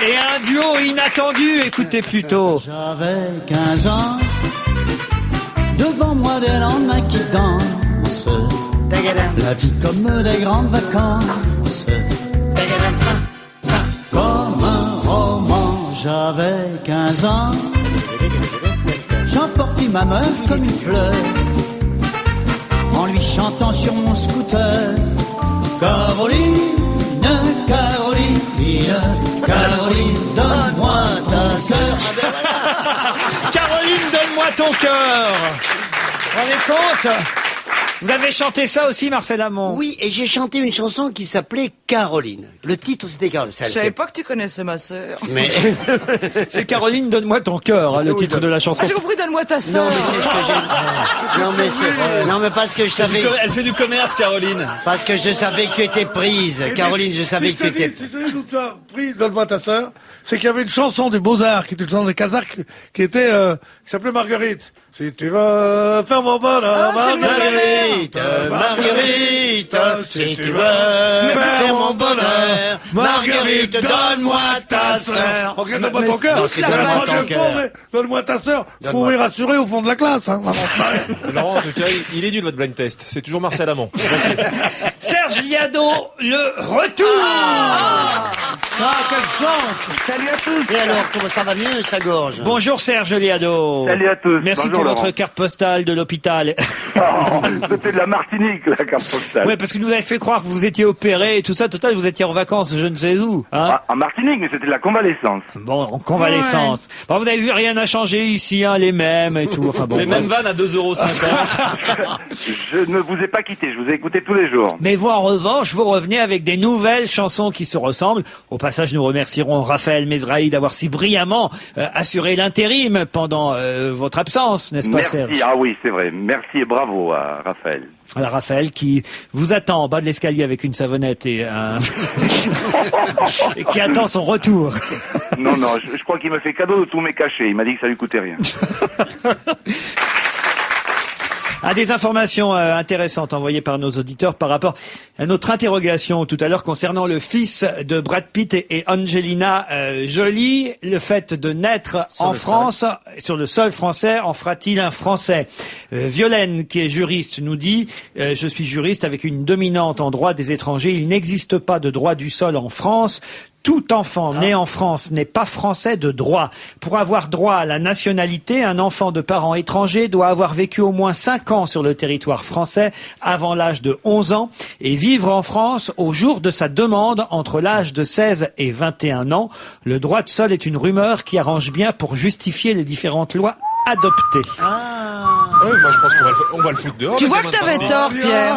et un duo inattendu. Écoutez plutôt. J'avais 15 ans, devant moi des lendemains qui dansent, la vie comme des grandes vacances, comme un roman. J'avais 15 ans, j'emportais ma meuf comme une fleur, en lui chantant sur mon scooter. Caroline, Caroline, Caroline, donne-moi ton cœur. Caroline, donne-moi ton cœur. Vous vous rendez compte? Vous avez chanté ça aussi, Marcel Amont? Oui, et j'ai chanté une chanson qui s'appelait Caroline. Le titre, c'était Caroline. Je savais pas que tu connaissais ma sœur. Mais... C'est Caroline, donne-moi ton cœur, hein, le titre de la chanson. Ah, j'ai compris, donne-moi ta sœur. Non, mais c'est ce que j'ai... Non, mais parce que je savais... Elle fait du commerce, Caroline. Parce que je savais que tu étais prise. Caroline, je savais que tu étais... Si tu dis d'où tu as pris, donne-moi ta sœur, c'est qu'il y avait une chanson des Beaux-Arts, qui était une chanson des Kazakhs, qui s'appelait Marguerite. Si tu veux faire mon bonheur, Marguerite, Marguerite, si tu veux faire mon bonheur, Marguerite, donne-moi ta sœur. Ok, donne-moi ton cœur. c'est La donne-moi troisième ton fois, cœur. mais donne-moi ta sœur. Faut rire assuré au fond de la classe, hein. Laurent, en tout cas, il est nul votre blind test. C'est toujours Marcel Amont. Serge Liado, le retour. Quelle chance. Salut à tous. Et alors, comment ça va mieux, sa gorge? Bonjour Serge Liado. Salut à tous. Merci Bonjour, pour votre Laurent. carte postale de l'hôpital. Oh, c'était de la Martinique, la carte postale. Ouais, parce que nous avez fait croire que vous étiez opéré et tout ça. Total, vous étiez en vacances, je ne sais où. Hein En Martinique, mais c'était de la convalescence. Bon, en convalescence. Bon, vous avez vu, rien n'a changé ici, hein, les mêmes et tout. Enfin bon. Les mêmes vannes à 2,50 €. Je ne vous ai pas quitté, je vous ai écouté tous les jours. Mais vous, en revanche, vous revenez avec des nouvelles chansons qui se ressemblent. Au passage, nous remercierons Raphaël Mesrahi d'avoir si brillamment assuré l'intérim pendant votre absence, n'est-ce pas, Serge? Merci, ah oui, c'est vrai. Merci et bravo à Raphaël. Alors, Raphaël qui vous attend en bas de l'escalier avec une savonnette et et qui attend son retour. Non, je crois qu'il me fait cadeau de tous mes cachets. Il m'a dit que ça lui coûtait rien. À des informations intéressantes envoyées par nos auditeurs par rapport à notre interrogation tout à l'heure concernant le fils de Brad Pitt et Angelina Jolie. Le fait de naître en France, sur le sol français, en fera-t-il un Français? Violaine, qui est juriste, nous dit je suis juriste avec une dominante en droit des étrangers. Il n'existe pas de droit du sol en France. Tout enfant né en France n'est pas français de droit. Pour avoir droit à la nationalité, un enfant de parents étrangers doit avoir vécu au moins 5 ans sur le territoire français avant l'âge de 11 ans et vivre en France au jour de sa demande entre l'âge de 16 et 21 ans. Le droit de sol est une rumeur qui arrange bien pour justifier les différentes lois adoptées. Ouais, moi, je pense qu'on va le foutre dehors. Tu vois que t'avais tort, Pierre.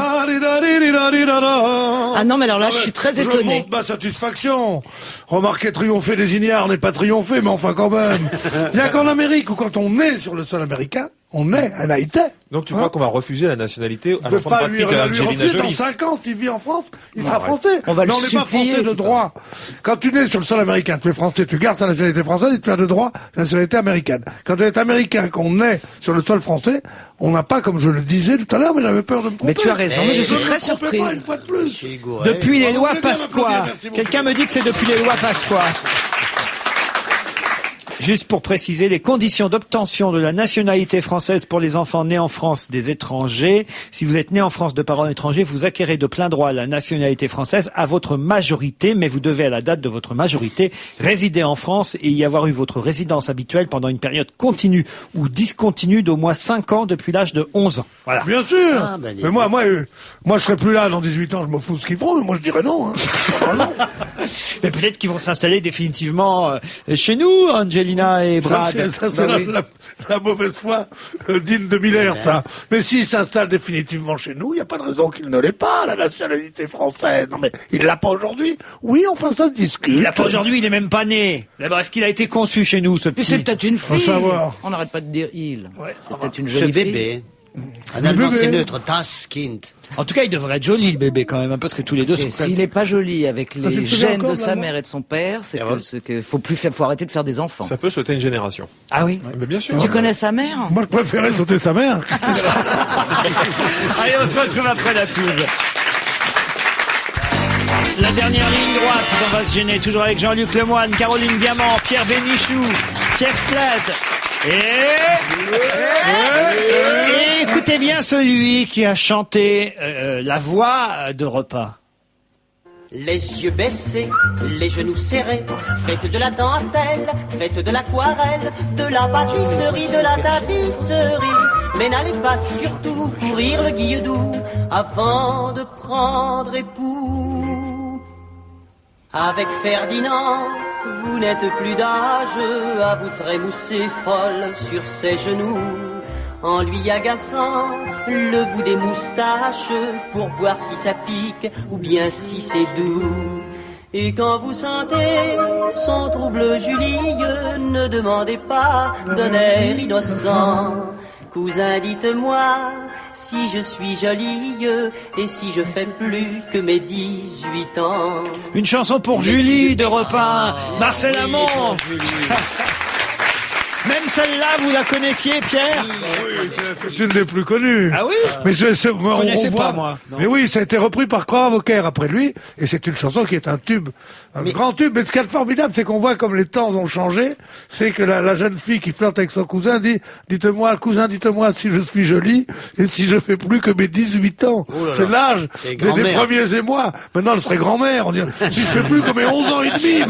Ah non, mais alors là, je suis très Je étonné. montre ma satisfaction. Remarquez, triompher des ignares n'est pas triompher, mais enfin quand même. Il n'y a qu'en Amérique où quand on est sur le sol américain, On est un Haïtien. Donc tu crois qu'on va refuser la nationalité à On peut l'enfant de pas Brad lui Pitt et à Angelina refuser. Dans Jolie? 5 ans, s'il vit en France, il sera français. On va mais le on n'est pas supplier. français de droit. Quand tu nais sur le sol américain, tu es français, tu gardes ta nationalité française, il te fait de droit la nationalité américaine. Quand tu es américain, qu'on naît sur le sol français, on n'a pas, comme je le disais tout à l'heure, mais j'avais peur de me tromper. Mais tu as raison, mais je suis ne très me trompez surprise. pas une fois de plus. Depuis les Bon, lois vous voulez bien Pasqua. m'applaudir, merci beaucoup. Quelqu'un me dit que c'est depuis les lois Pasqua. Juste pour préciser, les conditions d'obtention de la nationalité française pour les enfants nés en France des étrangers. Si vous êtes né en France de parents étrangers, vous acquérez de plein droit la nationalité française à votre majorité, mais vous devez à la date de votre majorité résider en France et y avoir eu votre résidence habituelle pendant une période continue ou discontinue d'au moins 5 ans depuis l'âge de 11 ans. Voilà. Bien sûr. Mais moi, je serai plus là dans 18 ans, je m'en fous de ce qu'ils feront, mais moi je dirais non. Hein. Mais peut-être qu'ils vont s'installer définitivement chez nous, Angelina et Brad. Ça, c'est la mauvaise foi digne de Miller, ça. Mais s'il s'installe définitivement chez nous, il n'y a pas de raison qu'il ne l'ait pas, la nationalité française. Non mais, il l'a pas aujourd'hui? Oui, enfin ça se discute. Il l'a pas aujourd'hui, il est même pas né. D'abord, est-ce qu'il a été conçu chez nous, ce Puis petit? c'est peut-être une fille. savoir. On n'arrête pas de dire il. C'est peut-être une Ce jolie fille. bébé. En allemand, bébé. c'est neutre. Das Kind. En tout cas, il devrait être joli, le bébé, quand même, hein, parce que tous les deux Et sont s'il n'est pas joli avec tu les te souviens gènes encore de de sa l'allemand mère et de son père, c'est que faut arrêter de faire des enfants. Ça peut sauter une génération. Ah oui? Mais bien sûr. Tu connais sa mère? Moi, je préférais sauter sa mère. Allez, on se retrouve après la pub. La dernière ligne droite, on va se gêner, toujours avec Jean-Luc Lemoyne, Caroline Diamant, Pierre Bénichou, Pierre Slade. Et écoutez bien celui qui a chanté la voix de repas. Les yeux baissés, les genoux serrés, faites de la dentelle, faites de l'aquarelle, de la pâtisserie, de la tapisserie. Mais n'allez pas surtout courir le guilledou avant de prendre époux. Avec Ferdinand, vous n'êtes plus d'âge à vous trémousser folle sur ses genoux, en lui agaçant le bout des moustaches pour voir si ça pique ou bien si c'est doux. Et quand vous sentez son trouble Julie, ne demandez pas d'un air innocent. Cousin, dites-moi si je suis jolie et si je fais plus que mes 18 ans. Une chanson pour Julie de repas, Marcel Amont. Même celle-là, vous la connaissiez, Pierre? Oui, c'est une des plus connues. Ah oui? Mais on connaissais voit. pas, moi. Mais oui, ça a été repris par Cora Vauquer après lui, et c'est une chanson qui est un tube, grand tube. Mais ce qui est formidable, c'est qu'on voit comme les temps ont changé. C'est que la jeune fille qui flirte avec son cousin dit, dites-moi, cousin, dites-moi si je suis jolie et si je fais plus que mes 18 ans. C'est l'âge des premiers émois. Maintenant, elle serait grand-mère. On dirait, si je fais plus que mes 11 ans et demi.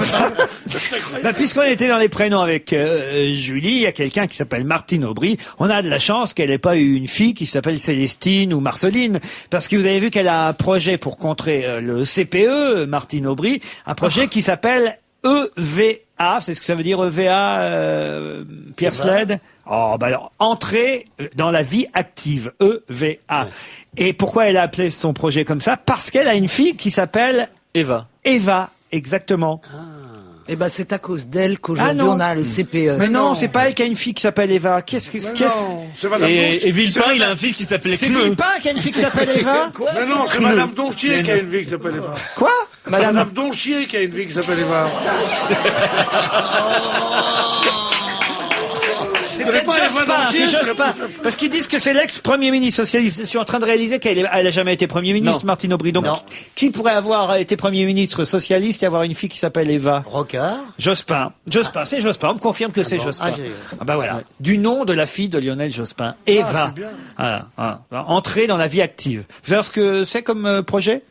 Bah, puisqu'on était dans les prénoms avec Julie, il y a quelqu'un qui s'appelle Martine Aubry. On a de la chance qu'elle n'ait pas eu une fille qui s'appelle Célestine ou Marceline, parce que vous avez vu qu'elle a un projet pour contrer le CPE, Martine Aubry, un projet qui s'appelle EVA. C'est ce que ça veut dire EVA, Pierre Sled? Oh, bah alors, entrer dans la vie active, EVA. Ouais. Et pourquoi elle a appelé son projet comme ça? Parce qu'elle a une fille qui s'appelle Eva. Eva, exactement. Eh ben, c'est à cause d'elle qu'aujourd'hui on a le CPE. Mais non, c'est pas elle qui a une fille qui s'appelle Eva. Et Villepin, il a un fils qui s'appelle C'est Villepin qui a une fille qui s'appelle Eva? Mais non, c'est Madame Donchier qui a une vie qui s'appelle Eva. Quoi? Madame Donchier qui a une vie qui s'appelle Eva. C'est peut-être Jospin, c'est Jospin. Parce qu'ils disent que c'est l'ex-premier ministre socialiste. Je suis en train de réaliser qu'elle a jamais été premier ministre, Martine Aubry. Donc, qui pourrait avoir été premier ministre socialiste et avoir une fille qui s'appelle Eva? Rocard. Jospin, c'est Jospin. On me confirme que c'est Jospin. Ah bah voilà. Du nom de la fille de Lionel Jospin. Eva. Voilà. Entrer dans la vie active. Vous savez ce que c'est comme projet?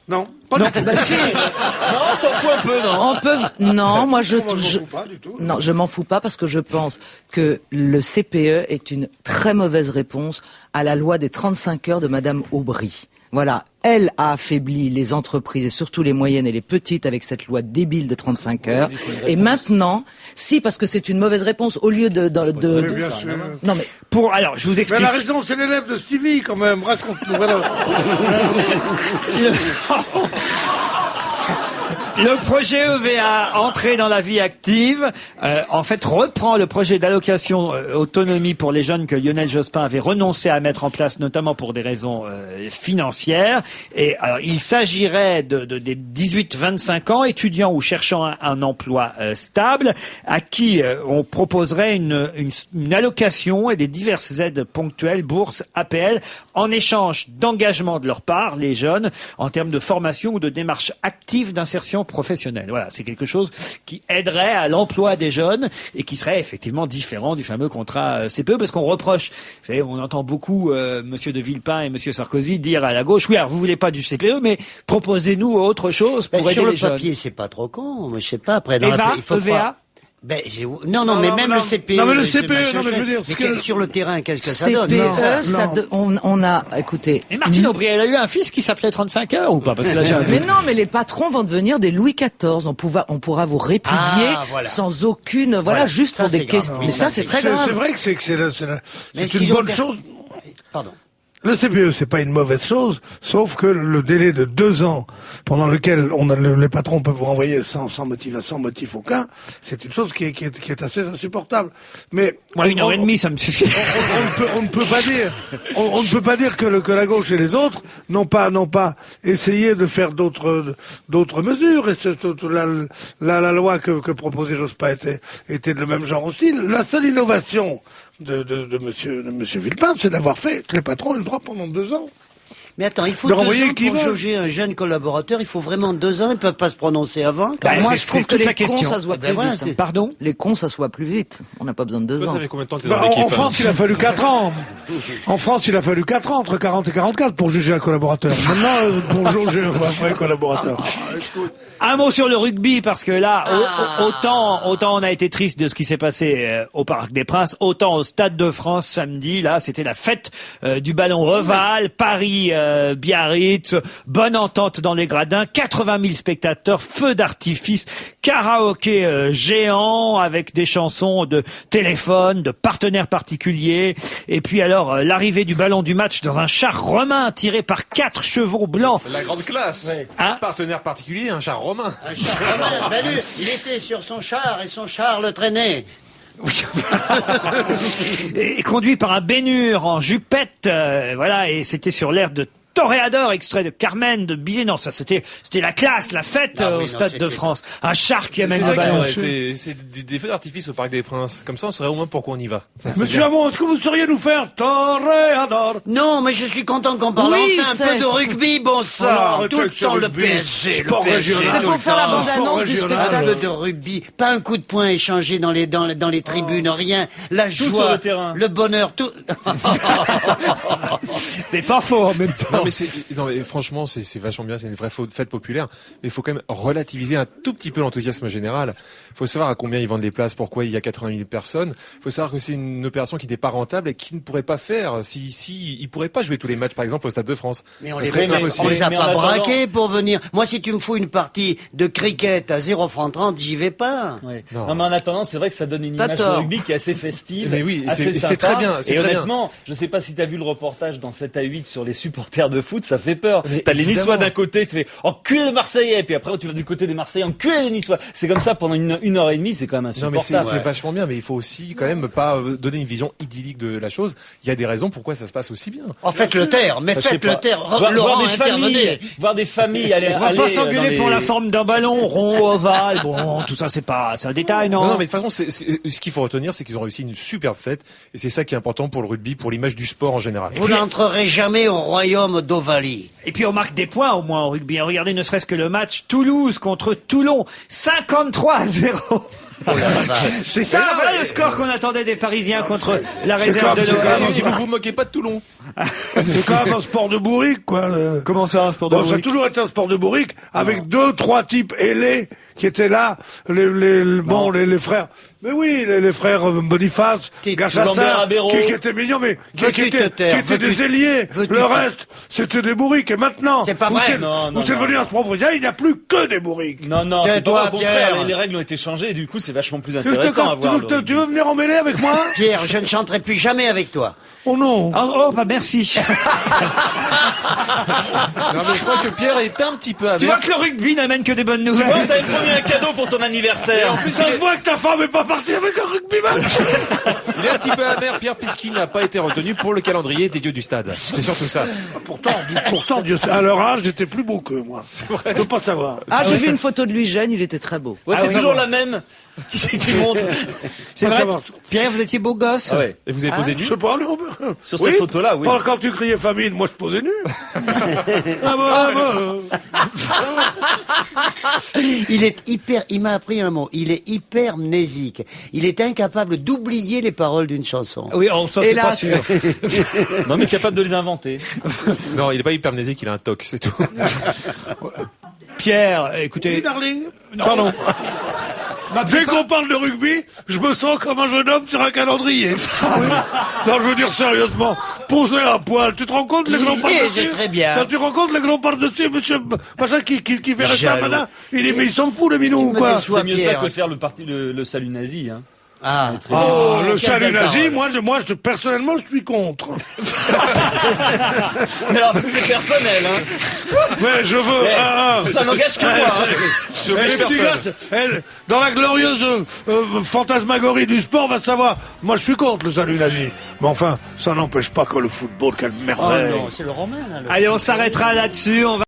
Non. Pas du tout. Bah, si. Non, on s'en fout un peu, non? On peut, non, moi je pas du tout. non, je m'en fous pas parce que je pense que le CPE est une très mauvaise réponse à la loi des 35 heures de Madame Aubry. Voilà. Elle a affaibli les entreprises et surtout les moyennes et les petites avec cette loi débile de 35 heures. Et maintenant, si, parce que c'est une mauvaise réponse, au lieu de bien sûr. non mais, Alors, je vous explique. Mais la raison, c'est l'élève de Stevie, quand même. Raconte-nous, voilà. Le projet EVA, entrée dans la vie active, en fait reprend le projet d'allocation autonomie pour les jeunes que Lionel Jospin avait renoncé à mettre en place, notamment pour des raisons financières. Et alors, il s'agirait des 18-25 ans, étudiants ou cherchant un emploi stable, à qui on proposerait une allocation et des diverses aides ponctuelles, bourses, APL, en échange d'engagement de leur part, les jeunes, en termes de formation ou de démarche active d'insertion professionnelle. Voilà, c'est quelque chose qui aiderait à l'emploi des jeunes et qui serait effectivement différent du fameux contrat CPE, parce qu'on reproche, vous savez, on entend beaucoup Monsieur de Villepin et Monsieur Sarkozy dire à la gauche, oui, alors vous voulez pas du CPE, mais proposez-nous autre chose pour aider les jeunes. Sur le papier, c'est pas trop con, mais je sais pas, après, dans EVA, il faut EVA. Non, mais même le CPE. Non, mais le CPE, non, mais je veux dire, sur le terrain, qu'est-ce que ça CPE, donne? on a, écoutez. Et Martine Aubry, elle a eu un fils qui s'appelait 35 heures ou pas? Parce que là, j'ai un doute. Mais non, mais les patrons vont devenir des Louis XIV. On pourra vous répudier sans aucune, juste ça, pour des questions. Mais ça, c'est très grave. C'est vrai que c'est une bonne chose. Pardon. Le CPE, c'est pas une mauvaise chose, sauf que le délai de 2 ans pendant lequel les patrons peuvent vous renvoyer sans motif aucun, c'est une chose qui est assez insupportable. Mais moi, 1 heure et demie, ça me suffit. On ne peut pas dire que la gauche et les autres n'ont pas essayé de faire d'autres mesures. Et la loi que proposait Jospin était de le même genre aussi. La seule innovation de monsieur Villepin, c'est d'avoir fait que les patrons aient le droit pendant 2 ans. Mais attends, il faut 2 ans pour jauger un jeune collaborateur, il faut vraiment 2 ans, ils peuvent pas se prononcer avant. Moi, je trouve que les cons, ça se voit plus vite. Pardon? Les cons, ça se voit plus vite. On n'a pas besoin de 2 ans. Ça fait combien de temps que t'es dans l'équipe? En France, il a fallu 4 ans. En France, il a fallu 4 ans, entre 40 et 44, pour juger un collaborateur. Maintenant, pour juger un collaborateur. Un mot sur le rugby, parce que là, autant on a été triste de ce qui s'est passé au Parc des Princes, autant au Stade de France samedi, là, c'était la fête du ballon ovale, Paris, Biarritz, bonne entente dans les gradins, 80 000 spectateurs, feu d'artifice, karaoké géant avec des chansons de téléphone, de partenaires particuliers, et puis alors l'arrivée du ballon du match dans un char romain tiré par 4 chevaux blancs. La grande classe. Ouais. Partenaire particulier, un char romain. Un char romain. Ben lui, il était sur son char et son char le traînait. Et conduit par un bénur en jupette, voilà, et c'était sur l'air de Toréador, extrait de Carmen de Bizet. Non, ça c'était la classe, la fête au Stade de France. Un char qui amène un ballon. C'est des feux d'artifice au Parc des Princes. Comme ça, on saurait au moins pourquoi on y va. Monsieur Hamon, est-ce que vous sauriez nous faire Toréador? Non, mais je suis content qu'on parle enfin un peu de rugby, bon sang. Tout le temps le PSG. Sport régional. C'est pour faire la bande-annonce du spectacle. De rugby, pas un coup de poing échangé dans les tribunes, rien. La joie, sur le terrain. Le bonheur, tout. C'est pas faux en même temps. Non mais franchement c'est vachement bien, c'est une vraie fête populaire. Mais il faut quand même relativiser un tout petit peu l'enthousiasme général. Il faut savoir à combien ils vendent les places, pourquoi il y a 80 000 personnes. Il faut savoir que c'est une opération qui n'est pas rentable et qui ne pourrait pas faire si ils pourraient pas jouer tous les matchs par exemple au Stade de France. Mais on les a pas braqués pour venir. Moi si tu me fous une partie de cricket à 0 francs 30, j'y vais pas. Ouais. Non mais en attendant, c'est vrai que ça donne une image de rugby qui est assez festive. Mais oui, assez c'est très bien. Et honnêtement, je sais pas si t'as vu le reportage dans 7 à 8 sur les supporters de foot, ça fait peur. T'as les Niçois d'un côté, ça fait enculer les Marseillais, puis après tu vas du côté des Marseillais, enculer les Niçois. C'est comme ça pendant une heure et demie, c'est quand même insupportable. Non mais c'est vachement bien, mais il faut aussi quand même pas donner une vision idyllique de la chose. Il y a des raisons pourquoi ça se passe aussi bien. Faites-le taire, mais faites-le taire. Voir des familles aller. On va pas s'engueuler pour la forme d'un ballon rond, ovale. Bon, tout ça c'est un détail, non? Non mais de toute façon, ce qu'il faut retenir, c'est qu'ils ont réussi une superbe fête, et c'est ça qui est important pour le rugby, pour l'image du sport en général. Vous n'entrerez jamais au royaume d'Ovalie. Et puis on marque des points au moins au rugby. Regardez ne serait-ce que le match Toulouse contre Toulon, 53-0. C'est ça, voilà le score qu'on attendait des Parisiens contre la réserve de Logano. Vous moquez pas de Toulon. C'est quand même un sport de bourrique, quoi. Comment ça, un sport de bourrique? Ça a toujours été un sport de bourrique, avec 2-3 types ailés qui étaient là, les frères. Mais oui, les frères Boniface, Gachassin, Lambert Abéraud. qui étaient mignons, mais qui étaient des ailiers. Le reste, c'était des bourriques. Et maintenant, C'est pas vrai. vous êtes venus à ce pauvre il n'y a plus que des bourriques. Non, non, Tiens, c'est toi, pas au contraire. Pierre. Les règles ont été changées et du coup, c'est vachement plus Tu intéressant à voir. tu veux venir en mêlée avec moi? Pierre, je ne chanterai plus jamais avec toi. Oh non. Bah merci. Non, mais je crois que Pierre est un petit peu Tu vois amer. que le rugby n'amène que des bonnes Tu vois, nouvelles. t'avais promis un cadeau pour ton anniversaire. Ça se voit que ta femme est pas partie avec un rugbyman. Il est un petit peu amer, Pierre, puisqu'il n'a pas été retenu pour le calendrier des dieux du stade. C'est surtout ça. Pourtant, Dieu sait, à leur âge, j'étais plus beau que moi. C'est vrai. Je peux pas savoir. Ah, j'ai vu une photo de lui jeune, il était très beau. Ouais, c'est toujours la même qui montre. C'est Pas vrai. savoir. Pierre, vous étiez beau gosse. Ah ouais. Et vous avez posé nu? Je sais pas, non. Sur cette photo-là, oui. Quand tu criais famine, moi je posais nu. Il m'a appris un mot. Il est hypermnésique. Il est incapable d'oublier les paroles d'une chanson. Oui, ça c'est pas Hélas. sûr. Non, mais capable de les inventer. Non, il est pas hypermnésique, il a un toc, c'est tout. Pierre, écoutez. Oui, darling. Pardon. Dès qu'on parle de rugby, je me sens comme un jeune homme sur un calendrier. Oui. Non, je veux dire sérieusement, poser un poil, tu te rends compte les glands par-dessus? c'est très bien. Quand tu te rends compte les glands par-dessus, monsieur machin qui fait rester un Jaloux. malin, il s'en fout le minou ou me quoi? déçois. C'est mieux ça Pierre. que faire le salut nazi. Hein. Ah, Oh, le quelle salut belle nazi, parole. moi, personnellement, je suis contre. Mais alors, c'est personnel. Hein. Mais je veux Ça n'engage que moi. Hein. Je Eh, blesse les petits personne. gars, dans la glorieuse fantasmagorie du sport, va savoir. Moi, je suis contre le salut nazi. Mais enfin, ça n'empêche pas que le football, quelle Oh merveille. non, c'est le romain, là. Allez, on s'arrêtera là-dessus. On va